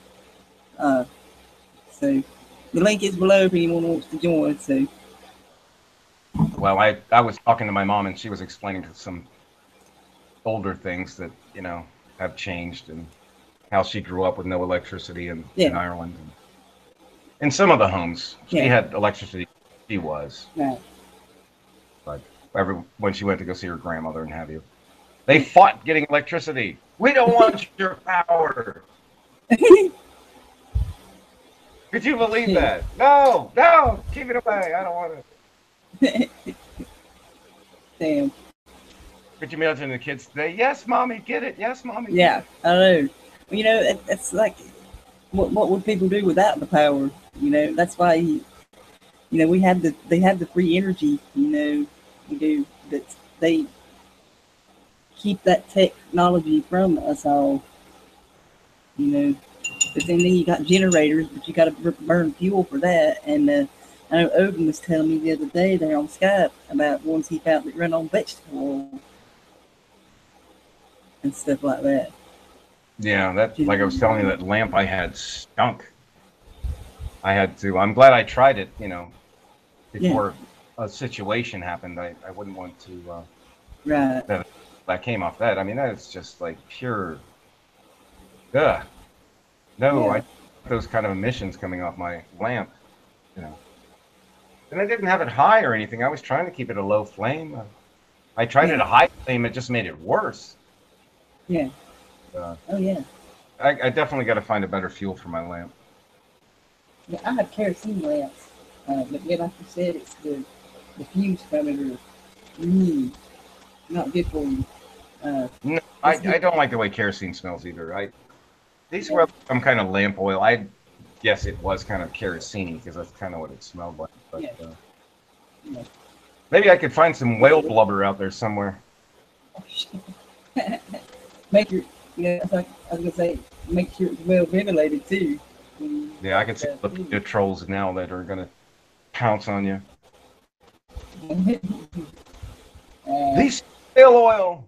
So the link is below if anyone wants to join. So. Well, I was talking to my mom and she was explaining some older things that, have changed and how she grew up with no electricity in Ireland. And in some of the homes, she had electricity. She was. Right. But when she went to go see her grandmother and have you, they fought getting electricity. We don't want your power. We Could you believe that? No, no, keep it away. I don't want it. Damn. Could you imagine the kids today? Yes, mommy, get it. Yes, mommy. Yeah, I know. You know, it's like, what would people do without the power? You know, that's why, they had the free energy. That they keep that technology from us all. But then you got generators, but you got to burn fuel for that. And I know Odin was telling me the other day there on Skype about ones he found that run on vegetable oil and stuff like that. Yeah, like I was telling you, that lamp I had stunk. I'm glad I tried it, before a situation happened. I wouldn't want to, right. That came off that. I mean, that's just like pure, ugh. No, I those kind of emissions coming off my lamp, And I didn't have it high or anything. I was trying to keep it a low flame. I tried it a high flame. It just made it worse. Yeah. Oh, yeah. I definitely got to find a better fuel for my lamp. Yeah, I have kerosene lamps. But like you said, it's the fumes from it are not good for you. No, I don't like the way kerosene smells either. These were some kind of lamp oil. I guess it was kind of kerosene because that's kind of what it smelled like. But maybe I could find some whale blubber out there somewhere. Make your, I was gonna say, make sure it's well ventilated too. Yeah, I can see the trolls now that are gonna pounce on you. These whale oil.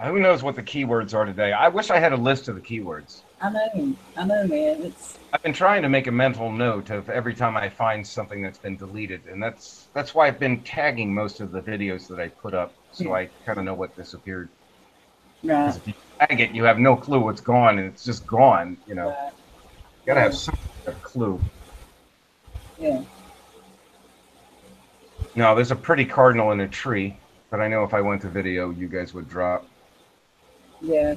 Who knows what the keywords are today? I wish I had a list of the keywords. I know, man. I've been trying to make a mental note of every time I find something that's been deleted, and that's why I've been tagging most of the videos that I put up, so I kind of know what disappeared. Right. If you tag it, you have no clue what's gone, and it's just gone. Right. You gotta have some kind of clue. Yeah. No, there's a pretty cardinal in a tree, but I know if I went to video, you guys would drop. Yeah.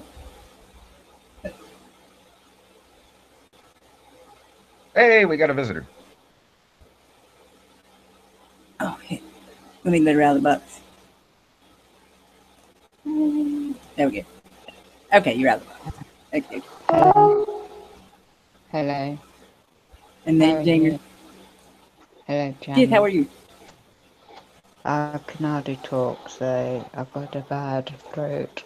Hey, we got a visitor. Oh, okay. Let me let her out of the box. There we go. Okay, you're out of the box. Okay. Hello. And then Jane. Hello, Jan. Kid, how are you? I can hardly talk, so I've got a bad throat.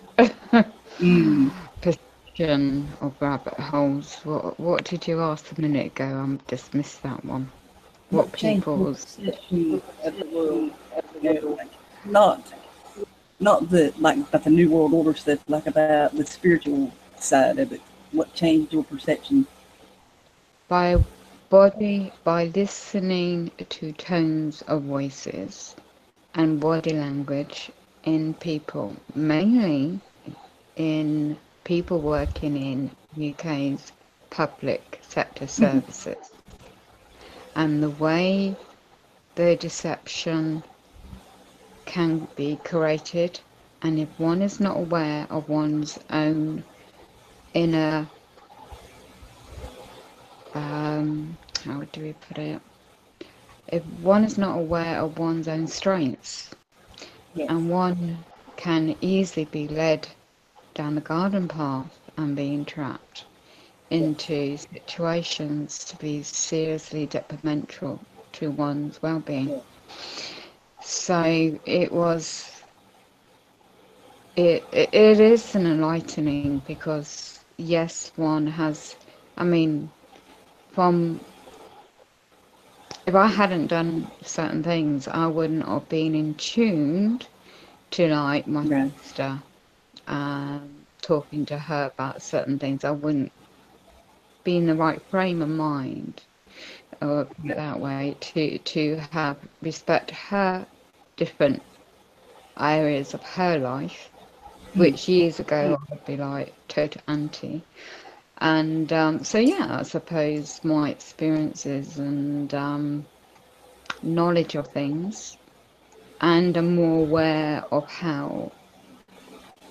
Perception of rabbit holes. What did you ask a minute ago? I just missed that one. What people's perception of the world? Not the about the New World Order stuff, like about the spiritual side of it. What changed your perception? by listening to tones of voices and body language in people, mainly in people working in UK's public sector services, and the way the deception can be created, and if one is not aware of one's own inner how do we put it? If one is not aware of one's own strengths, and one can easily be led down the garden path and being trapped into situations to be seriously detrimental to one's well-being. So it is an enlightening, because yes, one has, if I hadn't done certain things, I wouldn't have been in tune to like my sister, talking to her about certain things. I wouldn't be in the right frame of mind, or put it that way, to have respect her different areas of her life, which years ago I'd be like total anti. And so I suppose my experiences and knowledge of things and are more aware of how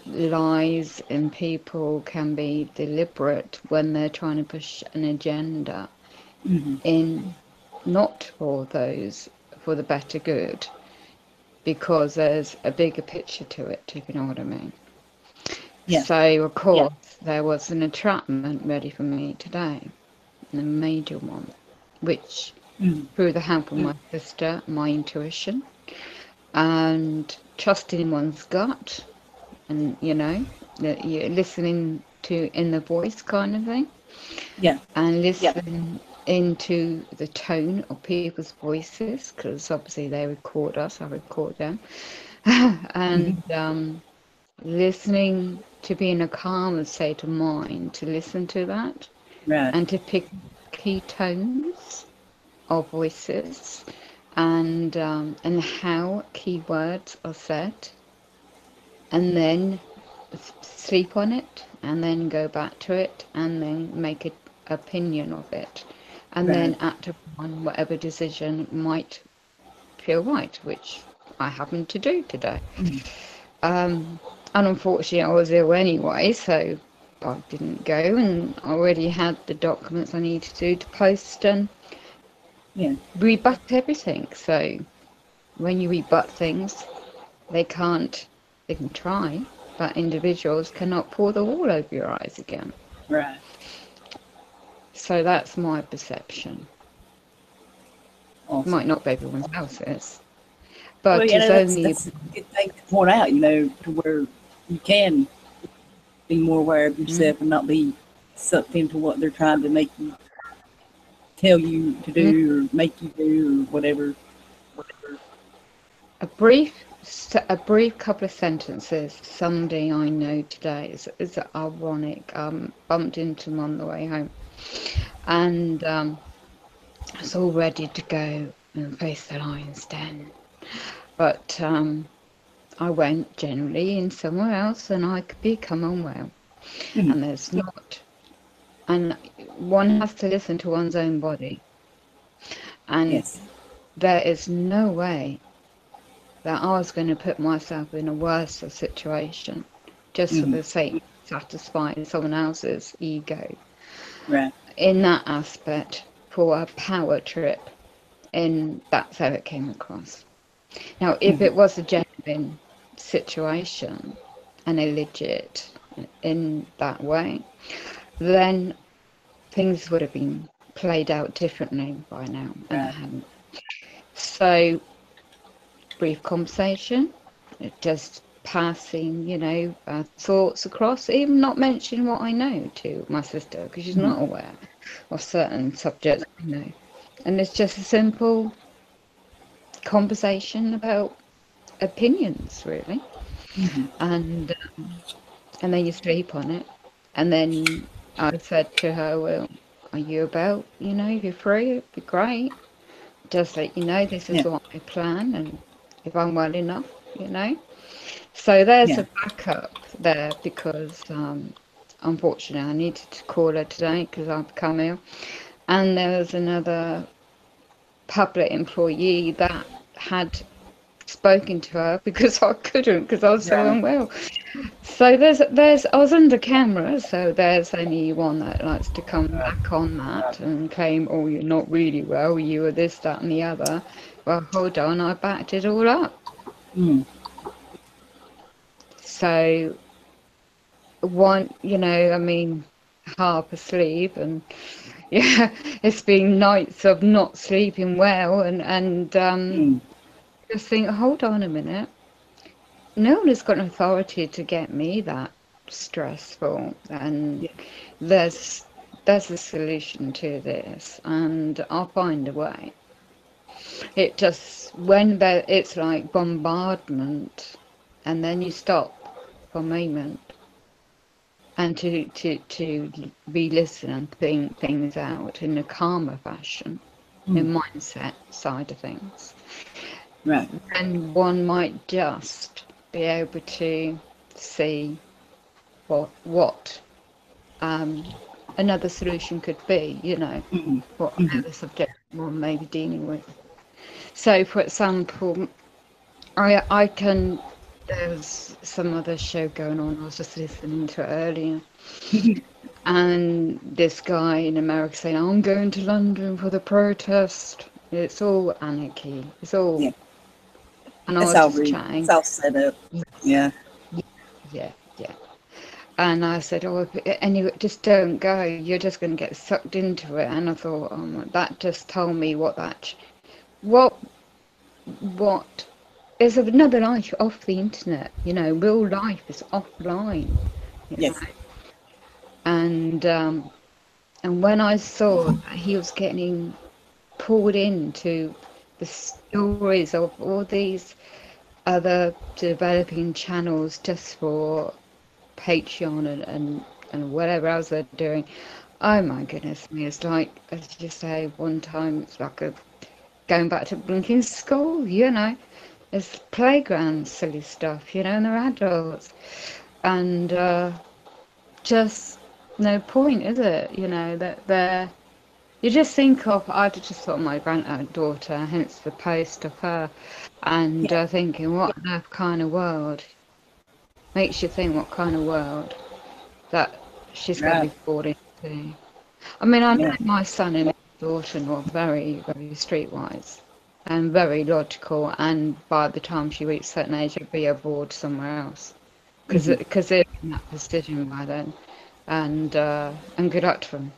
lies in people can be deliberate when they're trying to push an agenda in not for the better good, because there's a bigger picture to it, if you know what I mean. Yeah. So of course there was an entrapment ready for me today, a major one, which through the help of my sister, my intuition, and trusting in one's gut, and that you're listening to inner voice kind of thing, and listening into the tone of people's voices, because obviously they record us, I record them, and listening, to be in a calmer state of mind, to listen to that, and to pick key tones of voices, and how keywords are said, and then sleep on it, and then go back to it, and then make an opinion of it, and then act upon whatever decision might feel right, which I happen to do today. And unfortunately I was ill anyway, so I didn't go, and I already had the documents I needed to do to post and rebut everything. So when you rebut things, they can try, but individuals cannot pull the wool over your eyes again. Right. So that's my perception. Awesome. Might not be everyone else's, but well, it's only that's a good thing to point out, to where you can be more aware of yourself and not be sucked into what they're trying to make you, tell you to do, or make you do, or whatever. A brief couple of sentences. Somebody I know today is ironic. Bumped into him on the way home, and I was all ready to go and face the lion's den, but I went generally in somewhere else, and I could become unwell. And there's not, and one has to listen to one's own body, and there is no way that I was going to put myself in a worse situation just for the sake of satisfying someone else's ego. Right. In that aspect, for a power trip, and that's how it came across. Now, if it was a genuine situation and a legit in that way, then things would have been played out differently by now, and I haven't. So, brief conversation, just passing, thoughts across, even not mentioning what I know to my sister, because she's not aware of certain subjects, and it's just a simple conversation about opinions, really. And then you sleep on it, and then I said to her, well, are you about, if you're free, it'd be great, just let you know this is what I plan, and if I'm well enough, so there's a backup there, because unfortunately I needed to call her today because I've become ill, and there was another public employee that had spoken to her because I couldn't, because I was so unwell. So there's I was under camera, so there's only one that likes to come back on that and claim, oh, you're not really well, you were this, that and the other. Well, hold on, I backed it all up. So one, half asleep, and it's been nights of not sleeping well, and just think, hold on a minute, no one has got an authority to get me that stressful, and there's a solution to this, and I'll find a way. It just, when it's like bombardment, and then you stop for a moment and to re-listen and think things out in a calmer fashion, in mindset side of things. Right. And one might just be able to see what another solution could be, what another subject one may be dealing with. So, for example, I can. There's some other show going on. I was just listening to it earlier, and this guy in America saying, "I'm going to London for the protest." It's all anarchy. It's all. Yeah. And I It's was all just rude. chatting. It's all set up. Yeah. Yeah, yeah. And I said, "Oh, anyway, just don't go. You're just going to get sucked into it." And I thought, oh, that just told me what there's another life off the internet. You know, real life is offline. You Yes. know? And when I saw that he was getting pulled into the stories of all these other developing channels just for Patreon and whatever else they're doing. Oh my goodness me, it's like, as you say, one time it's like going back to blinking school, you know. It's playground silly stuff, you know, and they're adults. And just no point, is it? You know, that they're... You just think of... I just thought of my granddaughter, hence the post of her, and thinking, what that kind of world... Makes you think what kind of world that she's going to be born into. I mean, I know my son and daughter are very, very streetwise and very logical, and by the time she reaches a certain age, she'll be abroad somewhere else because they're in that position by then. And good luck to them.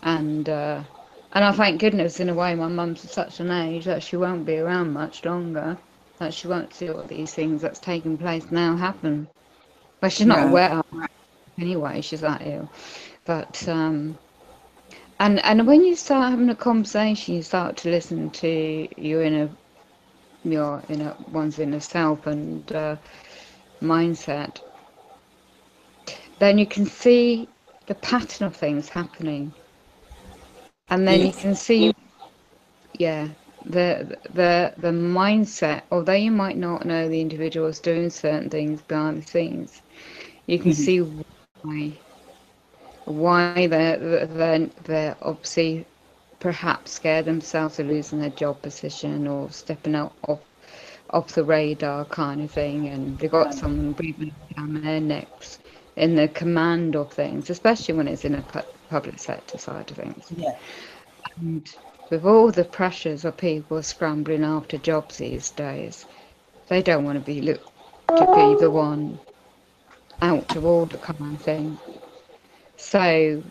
And I thank goodness, in a way, my mum's at such an age that she won't be around much longer, that she won't see all these things that's taking place now happen. Well, she's not aware of it anyway, she's that ill. But and when you start having a conversation, you start to listen to your inner one's inner self and mindset, then you can see the pattern of things happening. And then you can see the mindset, although you might not know the individuals doing certain things behind the scenes, you can see why they're obviously perhaps scared themselves of losing their job position or stepping out off the radar kind of thing, and they've got someone breathing down their necks in the command of things, especially when it's in a public sector side of things. Yeah. And with all the pressures of people scrambling after jobs these days, they don't want to be looked to be the one out of order kind of thing. So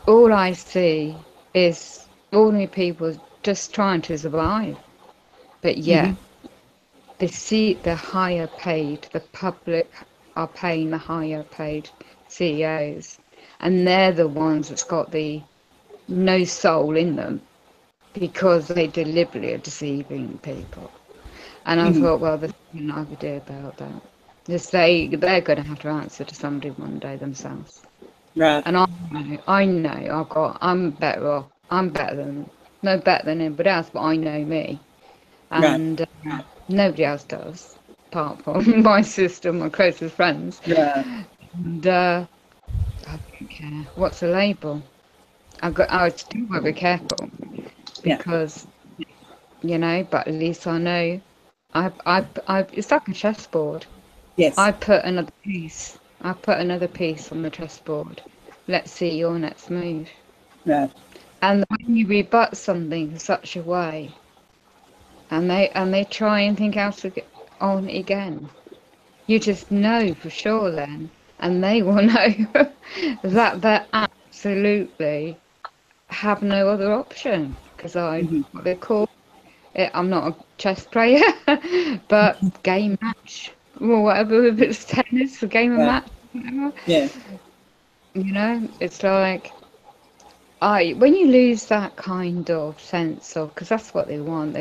all I see is ordinary people just trying to survive. But they see the higher paid, the public are paying the higher paid CEOs, and they're the ones that's got the no soul in them because they deliberately are deceiving people. And I thought, well, there's nothing I could do about that. Just they're going to have to answer to somebody one day themselves. Right. And I'm better off. I'm better than anybody else, but I know me. And nobody else does, apart from my sister, my closest friends. Right. And I don't care. What's the label? I still got to be careful because, you know, but at least I know it's like a chessboard. Yes. I put another piece on the chessboard. Let's see your next move. Right. And when you rebut something in such a way, and they try and think out on it again, you just know for sure then, and they will know that they absolutely have no other option, because what they call it, I'm not a chess player, but game match or whatever, if it's tennis, a game of match, whatever. Yeah. You know, it's like when you lose that kind of sense of, because that's what they want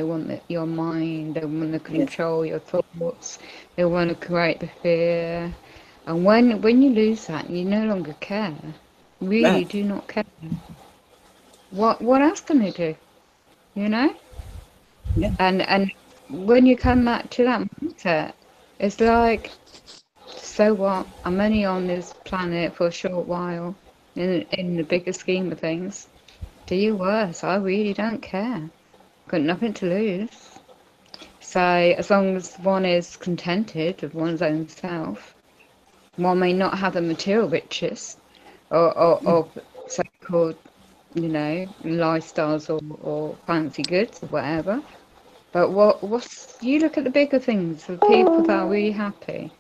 your mind, they want to control your thoughts, they want to create the fear, and when you lose that, you no longer care, really do not care. What else can they do? You know? Yeah. And when you come back to that mindset, it's like, so what? I'm only on this planet for a short while. In the bigger scheme of things, do you worse? I really don't care. Got nothing to lose. So as long as one is contented with one's own self, one may not have the material riches or so-called, you know, lifestyles or fancy goods or whatever. But what's you look at the bigger things, the people that are really happy,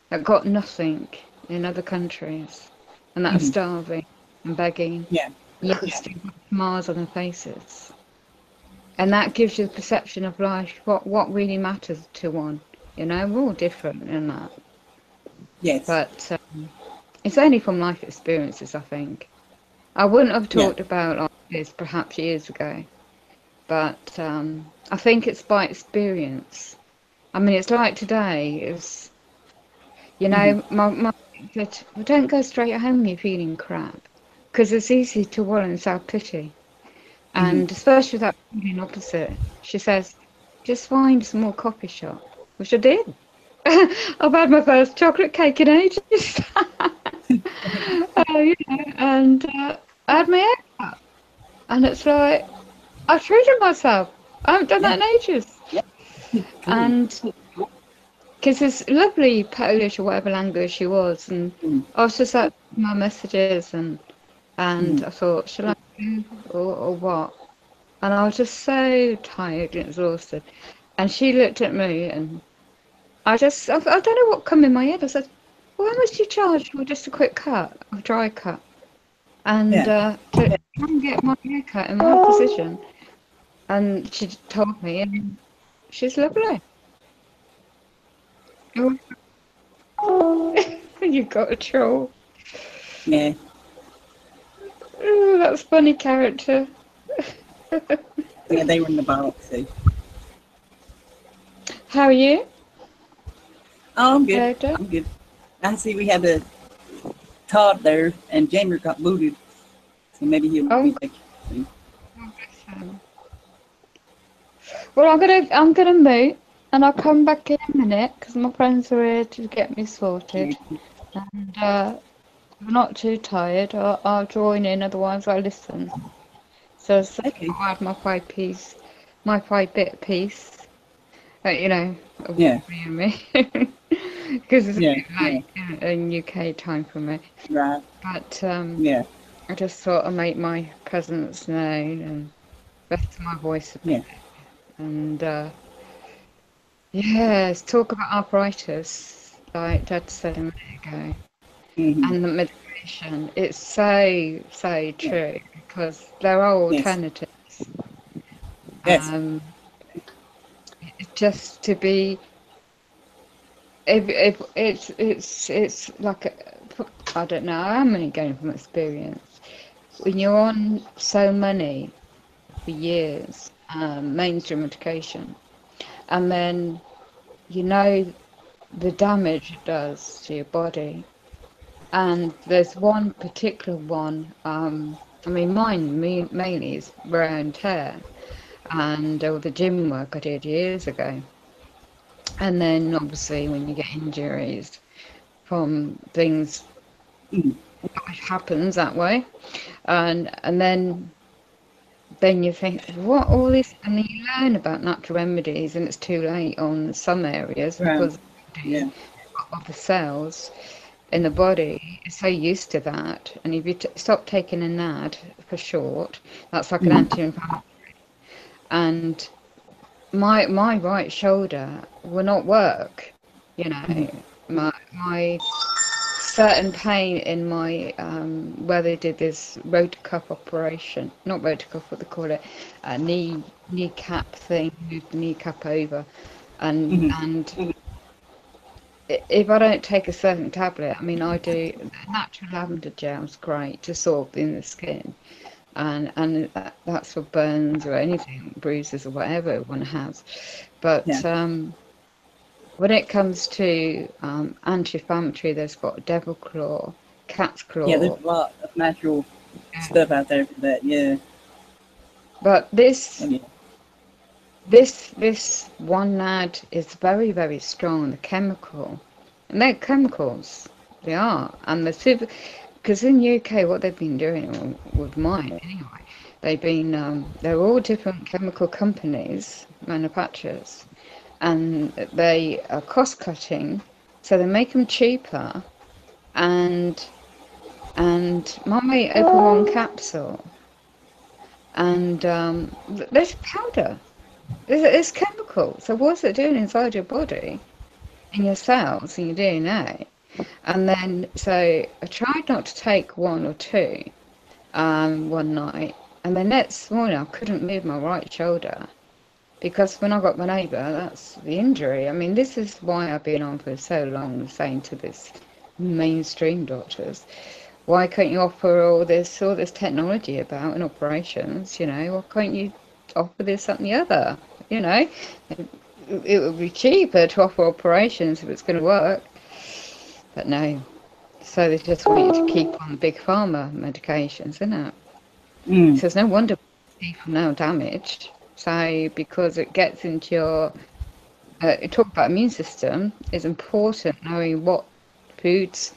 that got nothing in other countries, and that are starving and begging. Yeah. Yet still got smiles on their faces. And that gives you the perception of life, what really matters to one. You know, we're all different in that. Yes. But it's only from life experiences, I think. I wouldn't have talked about like this perhaps years ago. But I think it's by experience. I mean, it's like today. It's, you know, my mum said, well, don't go straight home when you're feeling crap. Because it's easy to wallow in self-pity. And especially that feeling opposite. She says, just find a small coffee shop, which I did. I've had my first chocolate cake in ages. You know, and I had my haircut. And it's like, I've treated myself. I haven't done that in ages. And because this lovely Polish or whatever language she was, and I was just like my messages, and I thought, shall I go or what? And I was just so tired and exhausted. And she looked at me, and I don't know what come in my head. I said, well, how much do you charge for just a quick cut, a dry cut? And to try and get my haircut in my position. And she told me, and she's lovely. You got a troll. Yeah. Oh, that's funny character. Yeah, they were in the box. So. How are you? Oh, I'm good. Character? I'm good. I see we have a Todd there, and Jamer got booted, so maybe he'll be back soon. Well, I'm gonna move, and I'll come back in a minute because my friends are here to get me sorted, and I'm not too tired. I'll join in, otherwise I'll listen. So I have my 5-bit piece, you know, of me and me, because it's a bit late in UK time for me. Right. But I just thought I'd make my presence known and rest my voice a bit. And yes, talk about arthritis, like Dad said a minute ago, and the medication. It's so true because there are alternatives. Yes. Just to be, if it's like I don't know. I'm only going from experience. When you're on so many for years. Mainstream medication, and then you know the damage it does to your body. And there's one particular one, I mean mine mainly is wear and tear, and all the gym work I did years ago, and then obviously when you get injuries from things, it happens that way, and then you think, what all this, and then you learn about natural remedies, and it's too late on some areas because of the cells in the body is so used to that. And if you stop taking a NAD for short, that's like an anti-inflammatory. And my right shoulder will not work, you know, my certain pain in my where they did this rotator cuff operation, not rotator cuff, what they call it, kneecap thing, moved the kneecap over, and if I don't take a certain tablet, I mean I do natural lavender gel is great to absorb in the skin, and that's for burns or anything, bruises or whatever one has, but when it comes to anti-inflammatory, there's got devil claw, cat's claw. Yeah, there's a lot of natural stuff out there for that. But this one NAD is very, very strong. The chemical, and they're chemicals. They are, and because in UK, what they've been doing with mine anyway, they've been they're all different chemical companies, manufacturers. and they are cost cutting, so they make them cheaper, and mum may open one capsule, and there's powder, there's chemical. So what's it doing inside your body, in your cells, in your DNA? And then so I tried not to take one or two one night, and the next morning I couldn't move my right shoulder. Because when I got my neighbour, that's the injury. I mean, this is why I've been on for so long, saying to this mainstream doctors, why can't you offer all this technology about in operations? You know, why can't you offer this, that, and the other? You know, it would be cheaper to offer operations if it's going to work. But no. So they just want you to keep on big pharma medications, isn't it? So it's no wonder people now damaged. So because it gets into your, talk about immune system, it's important knowing what foods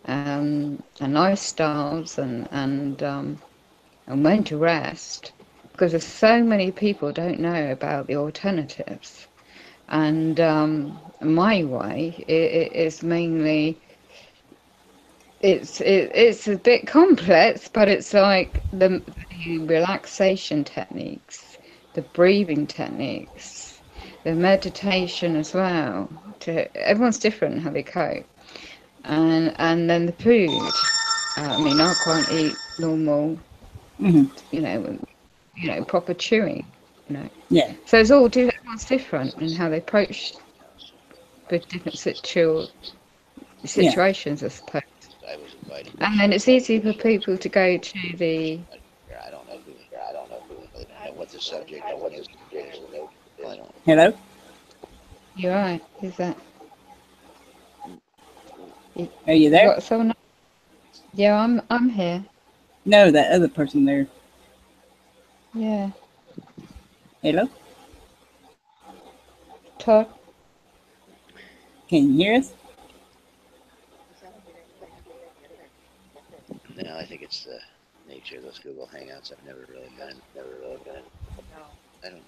and lifestyles and when to rest, because there's so many people don't know about the alternatives. And my way is mainly, it's a bit complex, but it's like the relaxation techniques, the breathing techniques, the meditation as well. Everyone's different how they cope, and then the food. I mean, I can't eat normal, you know, proper chewing, you know. Yeah. So it's all everyone's different in how they approach the different situations, I suppose. And then it's easy for people to go to the. I don't know what the subject of what is. Hello? You're right. Who's that? Are you there? Got someone? Yeah, I'm here. No, that other person there. Yeah. Hello? Todd? Can you hear us? No, I think it's the nature of those Google Hangouts. I've never really been. I don't know.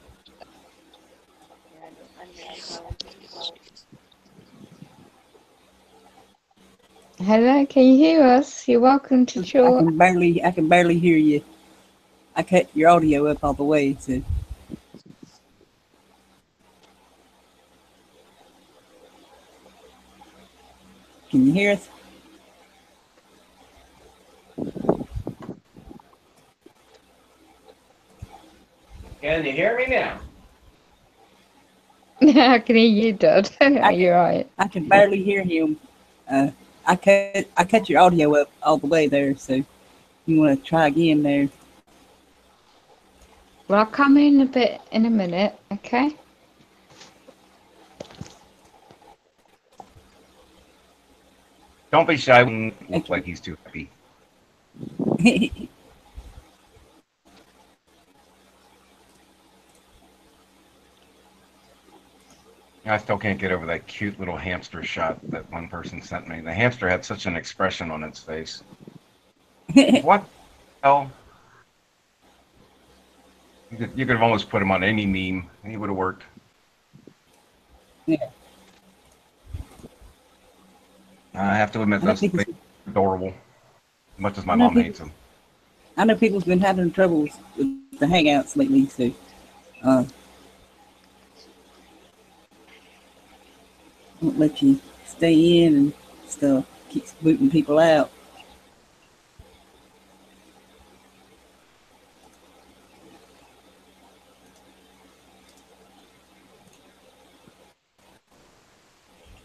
Hello, can you hear us? You're welcome to I talk. can barely hear you. I cut your audio up all the way, so. Can you hear us? Can you hear me now? I can hear you, Todd. You're right. I can barely hear him. I cut your audio up all the way there, so you want to try again there. Well, I'll come in a bit in a minute, okay? Don't be shy. Looks like he's too happy. I still can't get over that cute little hamster shot that one person sent me. The hamster had such an expression on its face. What the hell? You could have almost put him on any meme and he would have worked. Yeah. I have to admit, that's adorable. As much as my mom hates him. I know people's been having troubles with the Hangouts lately, so won't let you stay in and stuff. Keeps booting people out.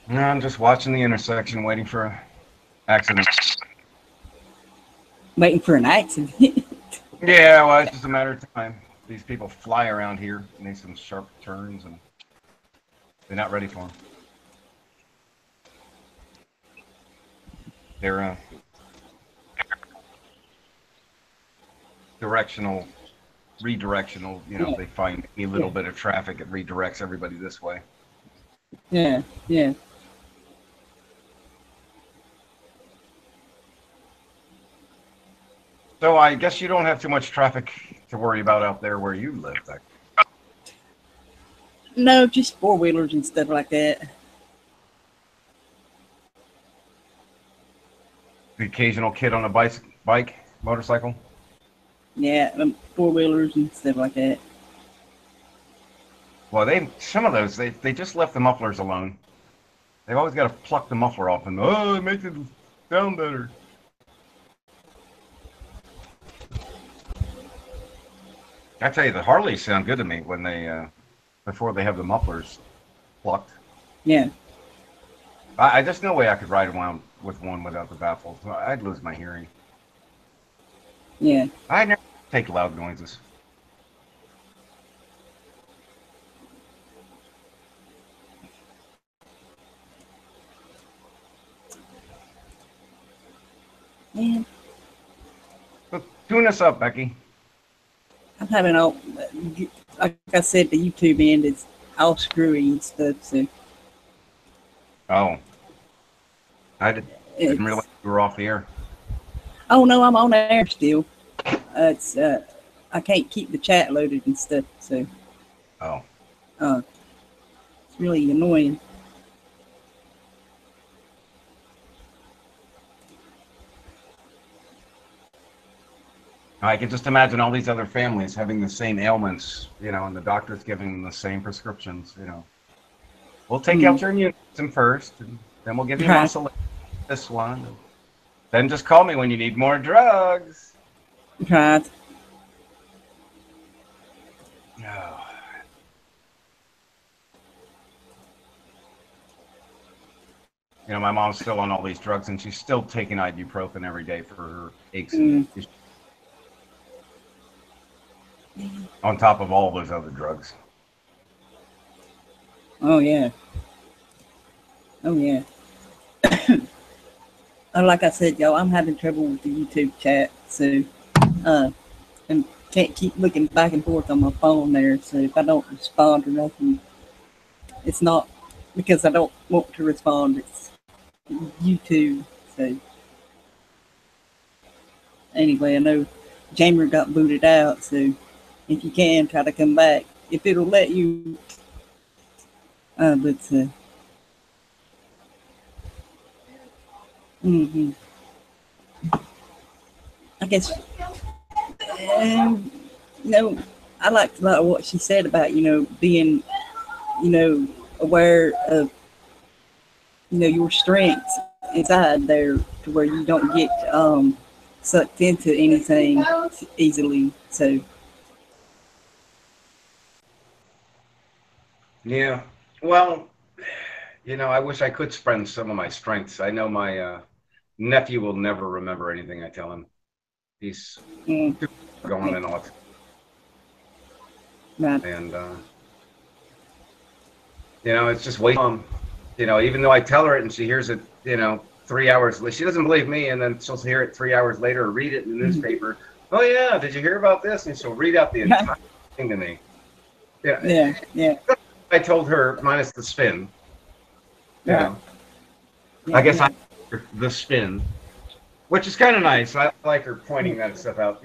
No, I'm just watching the intersection, waiting for an accident. Waiting for an accident. Yeah, well, it's just a matter of time. These people fly around here, make some sharp turns, and they're not ready for them. They're redirectional, you know, they find a little bit of traffic, it redirects everybody this way. Yeah, yeah. So I guess you don't have too much traffic to worry about out there where you live. No, just four-wheelers and stuff like that. The occasional kid on a bike, motorcycle. Yeah, four-wheelers and stuff like that. Well, some of those they just left the mufflers alone. They've always got to pluck the muffler off and it makes it sound better. I tell you, the Harleys sound good to me when they before they have the mufflers plucked. Yeah. I just no way I could ride around with one without the baffles. I'd lose my hearing. Yeah. I never take loud noises. Man, So tune us up, Becky. I'm having all, like I said, the YouTube end is all screwy and stuff, so. Oh. Didn't realize you were off the air. Oh, no, I'm on air still. I can't keep the chat loaded and stuff, so. Oh. It's really annoying. I can just imagine all these other families having the same ailments, and the doctor's giving them the same prescriptions, We'll take out your immune system first, and then we'll give you muscle this one. And then just call me when you need more drugs. Right. Oh. My mom's still on all these drugs, and she's still taking ibuprofen every day for her aches and issues. On top of all those other drugs. Oh, yeah. Oh, yeah. Like I said, y'all, I'm having trouble with the YouTube chat, so, and can't keep looking back and forth on my phone there, so if I don't respond or nothing, it's not because I don't want to respond, it's YouTube, so. Anyway, I know Jamer got booted out, so if you can, try to come back. If it'll let you. I guess, I liked a lot of what she said about, being, aware of, your strengths inside there to where you don't get sucked into anything easily, so. Yeah, well, I wish I could spend some of my strengths. I know my nephew will never remember anything I tell him. He's going and all. And, it's just waiting. Even though I tell her it and she hears it, 3 hours, she doesn't believe me. And then she'll hear it 3 hours later or read it in the newspaper. Oh, yeah, did you hear about this? And she'll read out the entire thing to me. Yeah. I told her minus the spin. Yeah. I guess I the spin, which is kind of nice. I like her pointing that stuff out.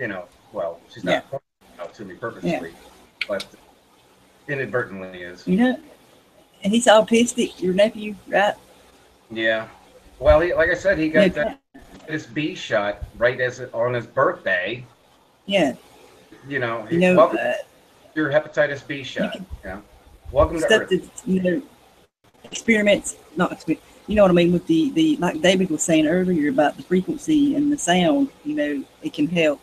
Well, she's not pointing it out to me purposely, but inadvertently is. He's autistic. Your nephew, right? Yeah. Well, like I said, he got his B shot right on his birthday. Yeah. Welcome your hepatitis B shot. Welcome to Earth. That, experiments, not experiments, you know what I mean, with the like David was saying earlier about the frequency and the sound, it can help.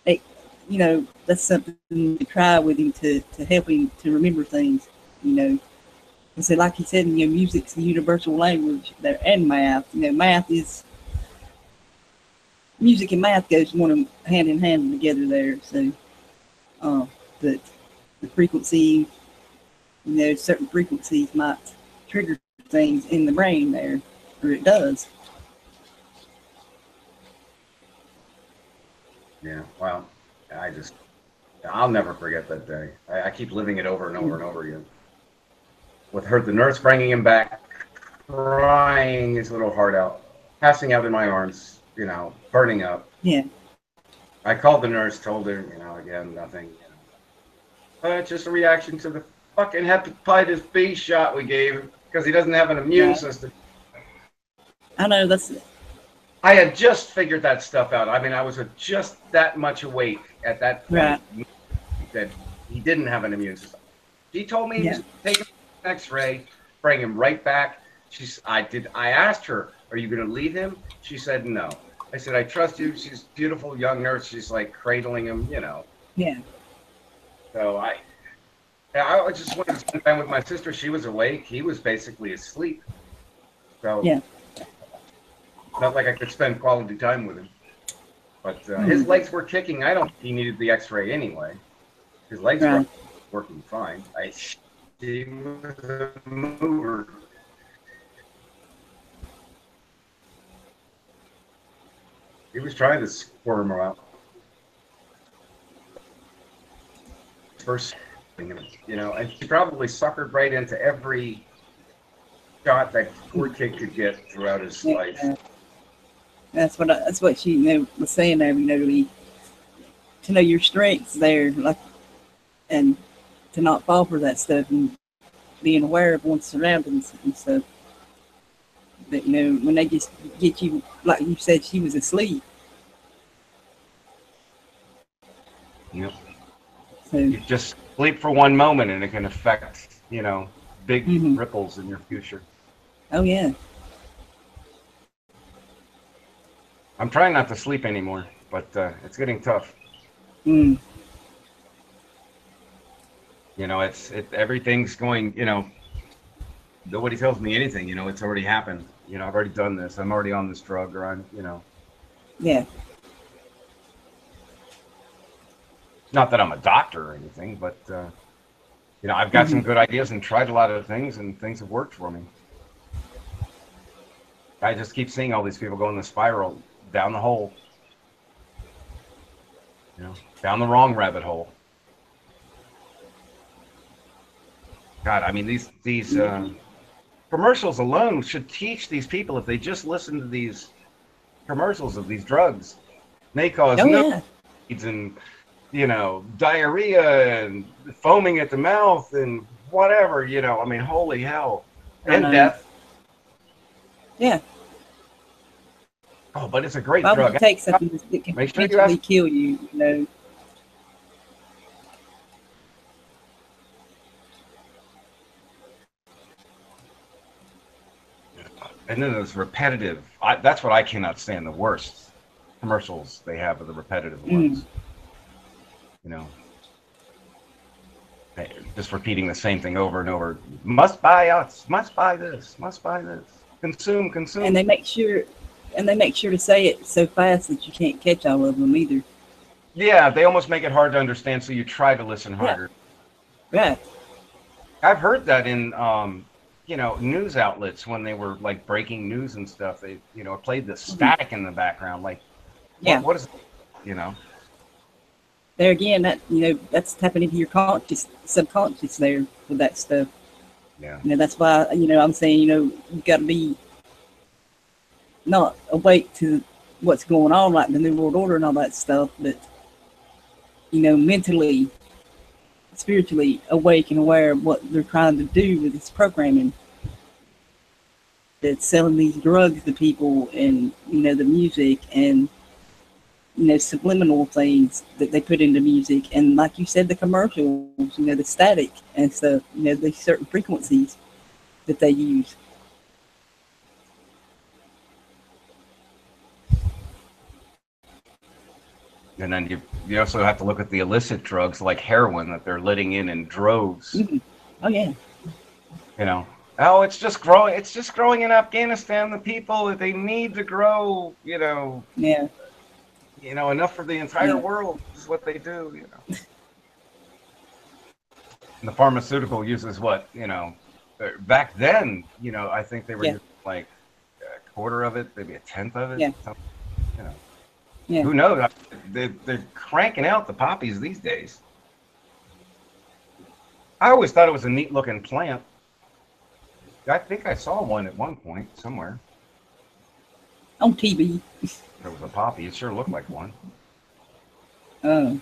That's something to try with him to help him to remember things, And so like he said, music's the universal language there, and math. Math is, music and math goes hand in hand together there, so, but the frequency, certain frequencies might trigger things in the brain there, or it does. Yeah, well, I'll never forget that day. I keep living it over and over and over again. With the nurse bringing him back, crying his little heart out, passing out in my arms, burning up. Yeah. I called the nurse, told her, again, nothing. Just a reaction to the fucking hepatitis B shot we gave him because he doesn't have an immune system. I know that's. I had just figured that stuff out. I mean, I was just that much awake at that point that he didn't have an immune system. She told me to take him an X-ray, bring him right back. I asked her, "Are you going to leave him?" She said, "No." I said, "I trust you." She's a beautiful young nurse. She's like cradling him, you know. Yeah. So I just wanted to spend time with my sister. She was awake. He was basically asleep. So not like I could spend quality time with him. But his legs were kicking. I don't think he needed the X-ray anyway. His legs were working fine. He was a mover. He was trying to squirm around. First, you know, and he probably suckered right into every shot that poor kid could get throughout his life. That's what she was saying there. To know your strengths there, like, and to not fall for that stuff, and being aware of one's surroundings and stuff. But when they just get you, like you said, she was asleep. Yep. So you just sleep for one moment, and it can affect, big ripples in your future. Oh yeah. I'm trying not to sleep anymore, but it's getting tough. Everything's going. Nobody tells me anything. It's already happened. I've already done this. I'm already on this drug, or I'm. Yeah. Not that I'm a doctor or anything, but I've got some good ideas and tried a lot of things, and things have worked for me. I just keep seeing all these people go in the spiral down the hole, down the wrong rabbit hole. God, I mean, these commercials alone should teach these people, if they just listen to these commercials of these drugs, they cause AIDS and diarrhea and foaming at the mouth and whatever, I mean, holy hell. And death. Yeah. Oh, but it's a great drug. Why would you take something that can potentially kill you, And then there's repetitive. That's what I cannot stand. The worst commercials they have are the repetitive ones. Just repeating the same thing over and over. Must buy us. Must buy this. Must buy this. Consume. And they make sure to say it so fast that you can't catch all of them either. Yeah, they almost make it hard to understand, so you try to listen harder. Yeah. Right. I've heard that in news outlets when they were like breaking news and stuff. They played the static in the background, like what is there again, that that's tapping into your subconscious there with that stuff. Yeah. That's why I'm saying you got to be not awake to what's going on, like the New World Order and all that stuff, but mentally, spiritually awake and aware of what they're trying to do with this programming. That's selling these drugs to people, and the music, and subliminal things that they put into music, and like you said, the commercials, the static and stuff, the certain frequencies that they use. And then you also have to look at the illicit drugs like heroin that they're letting in droves. Mm-hmm. Oh yeah. It's just growing. It's just growing in Afghanistan. The people that they need to grow. Yeah. Enough for the entire world is what they do. And the pharmaceutical uses what back then. I think they were using like a quarter of it, maybe a tenth of it. Yeah. Yeah. Who knows? They're cranking out the poppies these days. I always thought it was a neat looking plant. I think I saw one at one point somewhere. On TV. There was a poppy. It sure looked like one. Oh.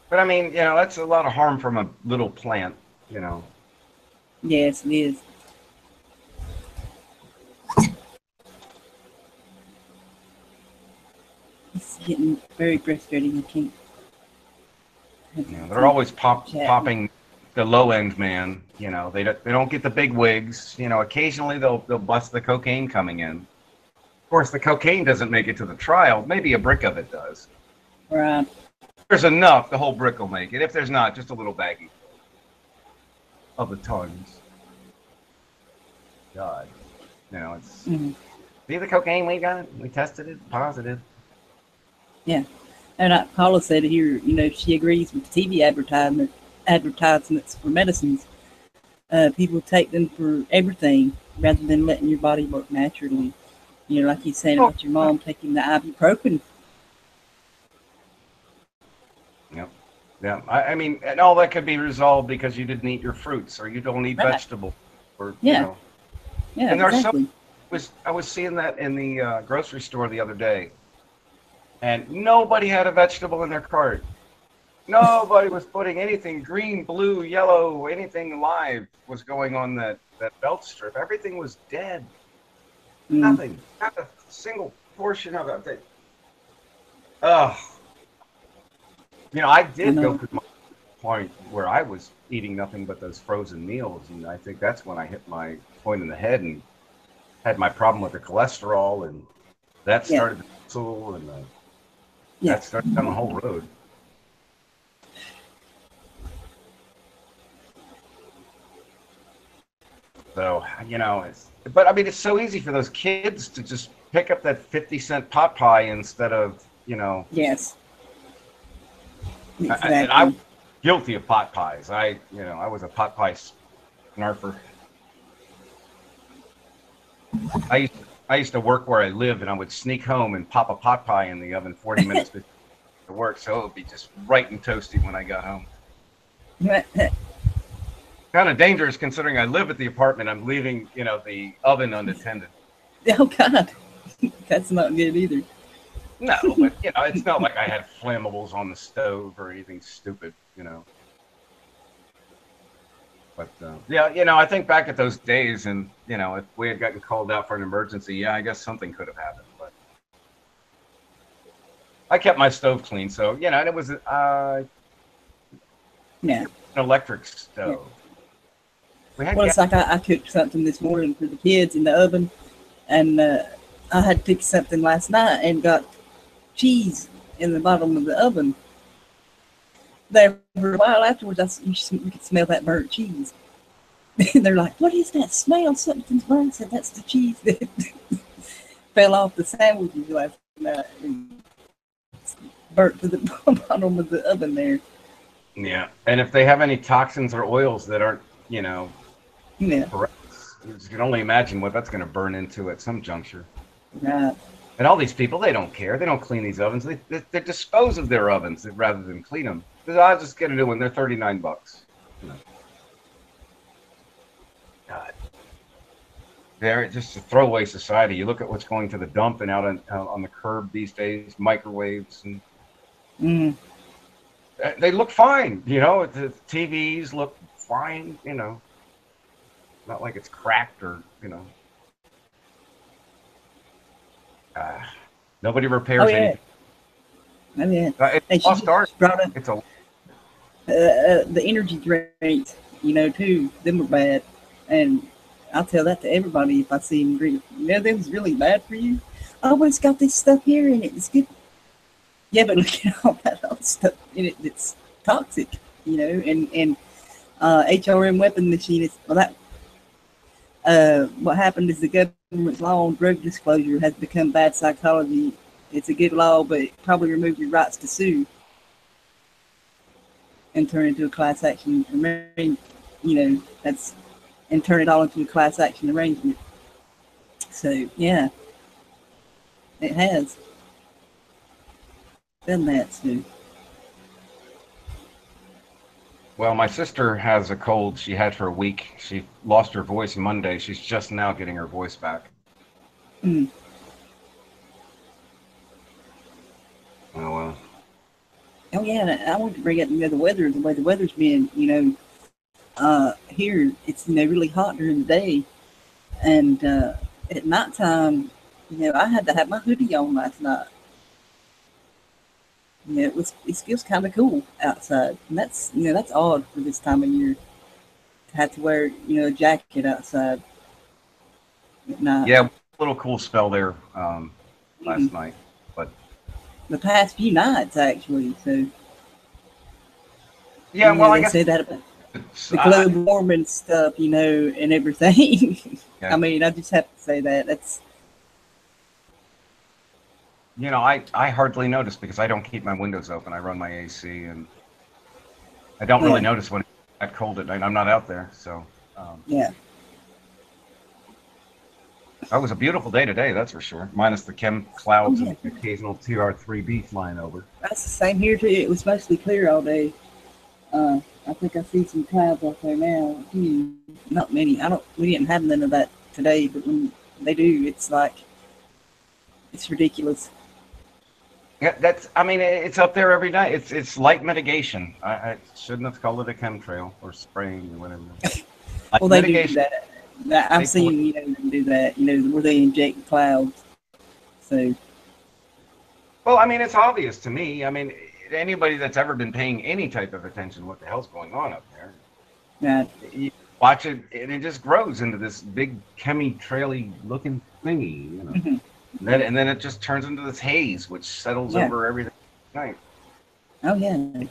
But I mean, that's a lot of harm from a little plant. Yes, it is. It's getting very frustrating. I can't. They're always popping the low end man. They don't get the big wigs. Occasionally they'll bust the cocaine coming in. Of course, the cocaine doesn't make it to the trial. Maybe a brick of it does. Right. If there's enough, the whole brick will make it. If there's not, just a little baggie of the tons. God, it's see the cocaine we got. We tested it positive. Yeah. And Paula said here, she agrees with the TV advertisements for medicines. People take them for everything rather than letting your body work naturally. Like you said about your mom taking the ibuprofen. Yep. Yeah. I mean, and all that could be resolved because you didn't eat your fruits or you don't eat vegetables. Or, Yeah, And exactly. I was seeing that in the grocery store the other day. And nobody had a vegetable in their cart. Nobody was putting anything green, blue, yellow, anything live was going on that belt strip. Everything was dead. Nothing. Not a single portion of it. I did go through my point where I was eating nothing but those frozen meals. And I think that's when I hit my point in the head and had my problem with the cholesterol. And that started the insulin and that started down the whole road. So, but I mean, it's so easy for those kids to just pick up that 50-cent pot pie instead of, Yes. Exactly. And I'm guilty of pot pies. I was a pot pie snarfer. I used to work where I lived, and I would sneak home and pop a pot pie in the oven 40 minutes to work, so it would be just right and toasty when I got home. Kind of dangerous considering I live at the apartment. I'm leaving, the oven unattended. Oh, God. That's not good either. No, but, it's not like I had flammables on the stove or anything stupid, But, I think back at those days and, if we had gotten called out for an emergency, I guess something could have happened. But I kept my stove clean, so, and it was an electric stove. Yeah. It's like I cooked something this morning for the kids in the oven, and I had fixed something last night and got cheese in the bottom of the oven. There for a while afterwards, you could smell that burnt cheese. And they're like, "What is that smell? Something's burnt." I said, "That's the cheese that fell off the sandwiches last night and burnt to the bottom of the oven there." Yeah, and if they have any toxins or oils that aren't, correct, you can only imagine what that's going to burn into at some juncture. Right. And all these people, they don't care. They don't clean these ovens. They dispose of their ovens rather than clean them. I'll just get a new one. They're $39. God. They're just a throwaway society. You look at what's going to the dump and out on the curb these days, microwaves. And they look fine. The TVs look fine, Not like it's cracked or, nobody repairs anything. Oh, yeah. It's lost art. It's the energy drinks, too. Them were bad. And I'll tell that to everybody if I see them drink. That was really bad for you. Oh, but it's got this stuff here in it. It's good. Yeah, but look at all that other stuff in it that's toxic, and HRM weapon machine is, what happened is the government's law on drug disclosure has become bad psychology. It's a good law, but it probably removed your rights to sue and turn it into a class action arrangement. And turn it all into a class action arrangement. So, yeah, it has done that, too. Well, my sister has a cold she had for a week. She lost her voice Monday. She's just now getting her voice back. Mm. Oh, well. Oh yeah, and I want to bring up the weather. The way the weather's been, here it's really hot during the day, and at nighttime, I had to have my hoodie on last night. It feels kind of cool outside, and that's odd for this time of year to have to wear a jacket outside at night. Yeah, a little cool spell there last Mhm. night, but The past few nights actually. So yeah, well, I they guess say that about it's, the global warming stuff, and everything. yeah. I mean, I just have to say that that's I hardly notice because I don't keep my windows open. I run my AC, and I don't yeah, really notice when it's that cold at night. I'm not out there, so yeah. it was a beautiful day today, that's for sure. Minus the chem Oh clouds yeah, and the occasional TR3B flying over. that's the same here too. It was mostly clear all day. I think I see some clouds out there now. Not many. We didn't have none of that today, but when they do, it's like it's ridiculous. Yeah, I mean, it's up there every night. It's light mitigation. I shouldn't have called it a chemtrail or spraying or whatever. Light Well, they do mitigation. that. I've seen them do that. Where they inject clouds. So Well, I mean, it's obvious to me. I mean, anybody that's ever been paying any type of attention to what the hell's going on up there, yeah, you watch it and it just grows into this big chemi-traily looking thingy, mhm, And then it just turns into this haze, which settles yeah. over everything at night. Oh yeah,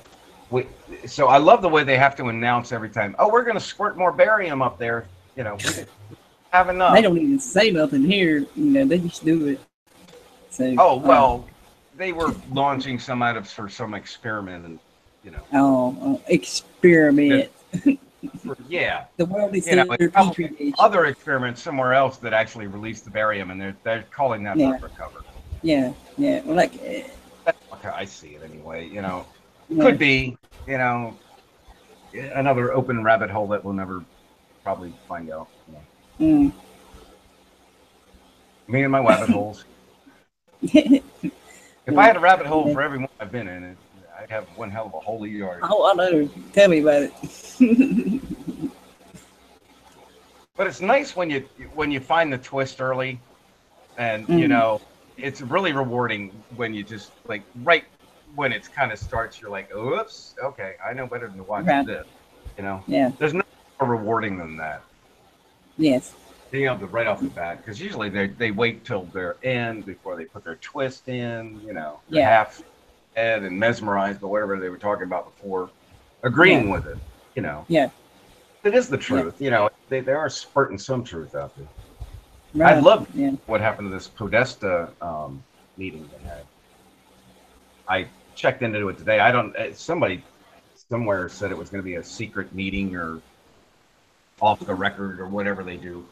So I love the way they have to announce every time, oh, we're going to squirt more barium up there. We didn't have enough. they don't even say nothing here. They just do it. So Oh, well, they were launching some for some experiment and, experiment. yeah. The world is It's their probably petri dish. other experiments somewhere else that actually released the barium, and they're calling that Yeah. for cover. Yeah, yeah. Well, like, That's how I see it anyway. yeah. Could be, another open rabbit hole that we'll never probably find out. Mm. Me and my rabbit holes. If I had a rabbit hole for every one I've been in, I'd have one hell of a holy yard. Oh, I know. Tell me about it. But it's nice when you find the twist early, and it's really rewarding when you just like right when it's kind of starts, you're like, oops, okay, I know better than to watch Right. this. Yeah. There's nothing more rewarding than that. Yes. Being able to right off the bat, because usually they wait till their end before they put their twist in. They're Yeah. half head and mesmerized by whatever they were talking about before, agreeing with it. Yeah. It is the truth. They are spurting some truth out there. Right. I love Yeah. what happened to this Podesta meeting they had. I checked into it today. I don't. Somebody somewhere said it was going to be a secret meeting or off the record or whatever they do.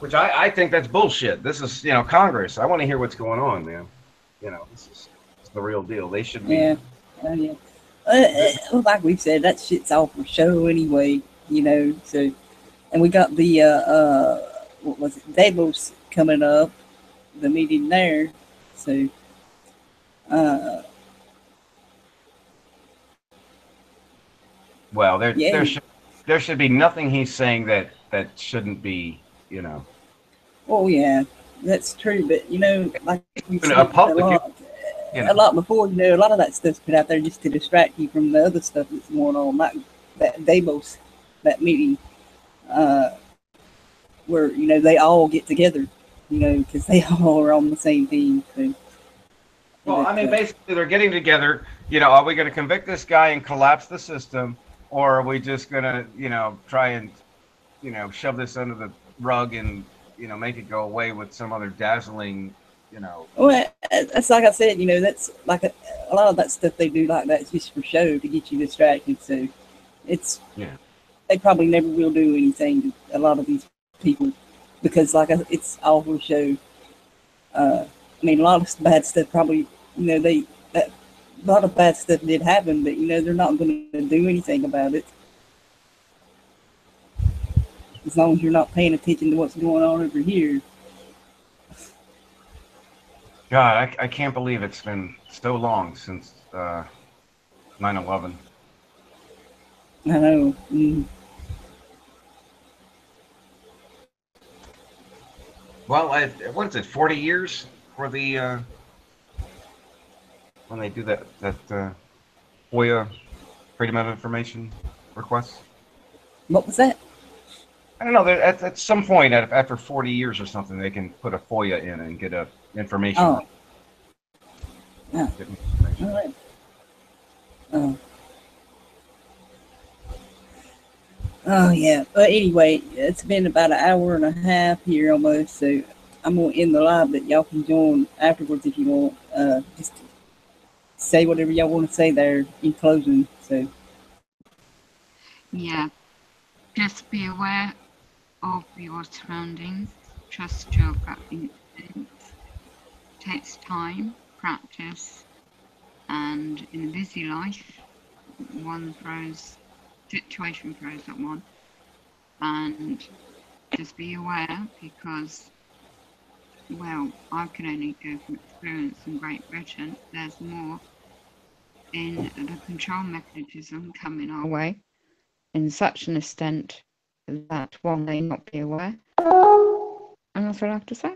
Which I think that's bullshit. This is Congress. I want to hear what's going on, man. This is the real deal. They should be. Yeah. Yeah. Like we said, that shit's all for show anyway. So, and we got the what was it, Davos coming up, the meeting there. So, Well, yeah. there should be nothing he's saying that shouldn't be. Oh yeah, that's true. But like we Even said a public, a lot before, a lot of that stuff's put out there just to distract you from the other stuff that's going on, like that Davos, that meeting, where they all get together, because they all are on the same team. So, Well, I mean, basically, they're getting together. Are we going to convict this guy and collapse the system, or are we just going to, try and, shove this under the rug and, make it go away with some other dazzling, Well, that's like I said, that's like a lot of that stuff they do like that is just for show to get you distracted. So, they probably never will do anything to a lot of these people because, it's all for show. I mean, a lot of bad stuff probably, a lot of bad stuff did happen, but they're not going to do anything about it. As long as you're not paying attention to what's going on over here. God, I can't believe it's been so long since 9/11. I know. Mm. Well, what is it? 40 years for the when they do that FOIA Freedom of Information request. What was that? I don't know. At some point, after 40 years or something, they can put a FOIA in and get information. Oh. Yeah. Get information. All right. Oh. Oh yeah. But anyway, it's been about an hour and a half here almost, so I'm gonna end the live, but y'all can join afterwards if you want. Just say whatever y'all want to say there in closing. So. Yeah. Just be aware of your surroundings. Trust your gut instincts. Takes time, practice, and in a busy life, situation throws at one. And just be aware, because, well, I can only go from experience in Great Britain. There's more in the control mechanism coming our way in such an extent that one may not be aware. And that's what I have to say.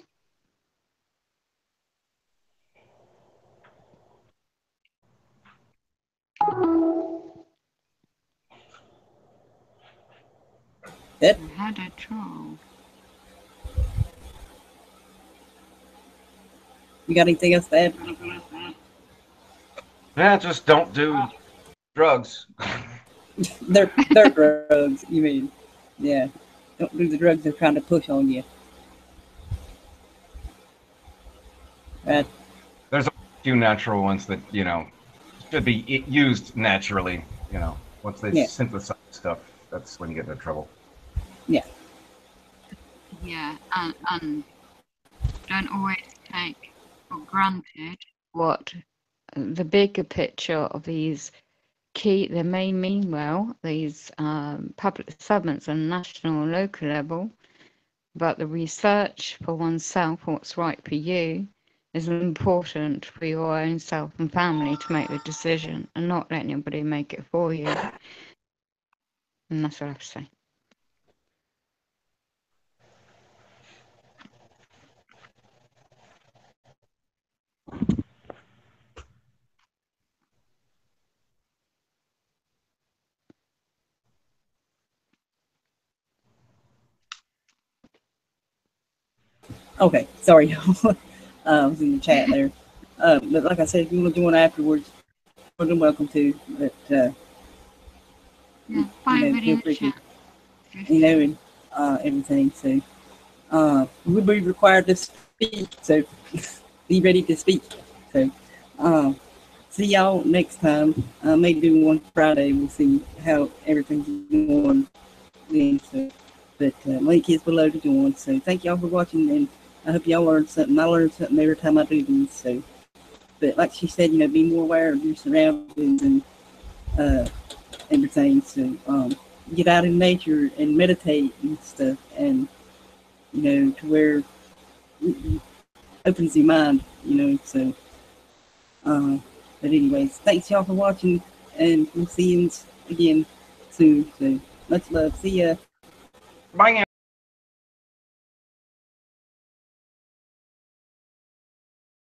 Yep. I had a troll. You got anything else to add? Yeah, just don't do drugs. They're drugs, you mean? Yeah. Don't do the drugs they're trying to push on you. Right. There's a few natural ones that, should be used naturally, Once they synthesize stuff, that's when you get into trouble. Yeah. Yeah, and don't always take for granted what the bigger picture of these they may mean well, these public servants on national and local level, but the research for oneself, what's right for you, is important for your own self and family to make the decision and not let anybody make it for you. And that's what I have to say. Okay, sorry. I was in the chat there. But like I said, if you want to join afterwards, you're more than welcome to. But, yeah, feel free to, and everything. So, we'll be required to speak. So, be ready to speak. So, see y'all next time. Maybe do one Friday. We'll see how everything's going then. So, but link is below to join. So, thank y'all for watching, and I hope y'all learned something. I learn something every time I do these. So, but like she said, be more aware of your surroundings and everything. So, get out in nature and meditate and stuff, and to where it opens your mind. So. But anyways, thanks y'all for watching, and we'll see you again soon. So much love. See ya. Bye now.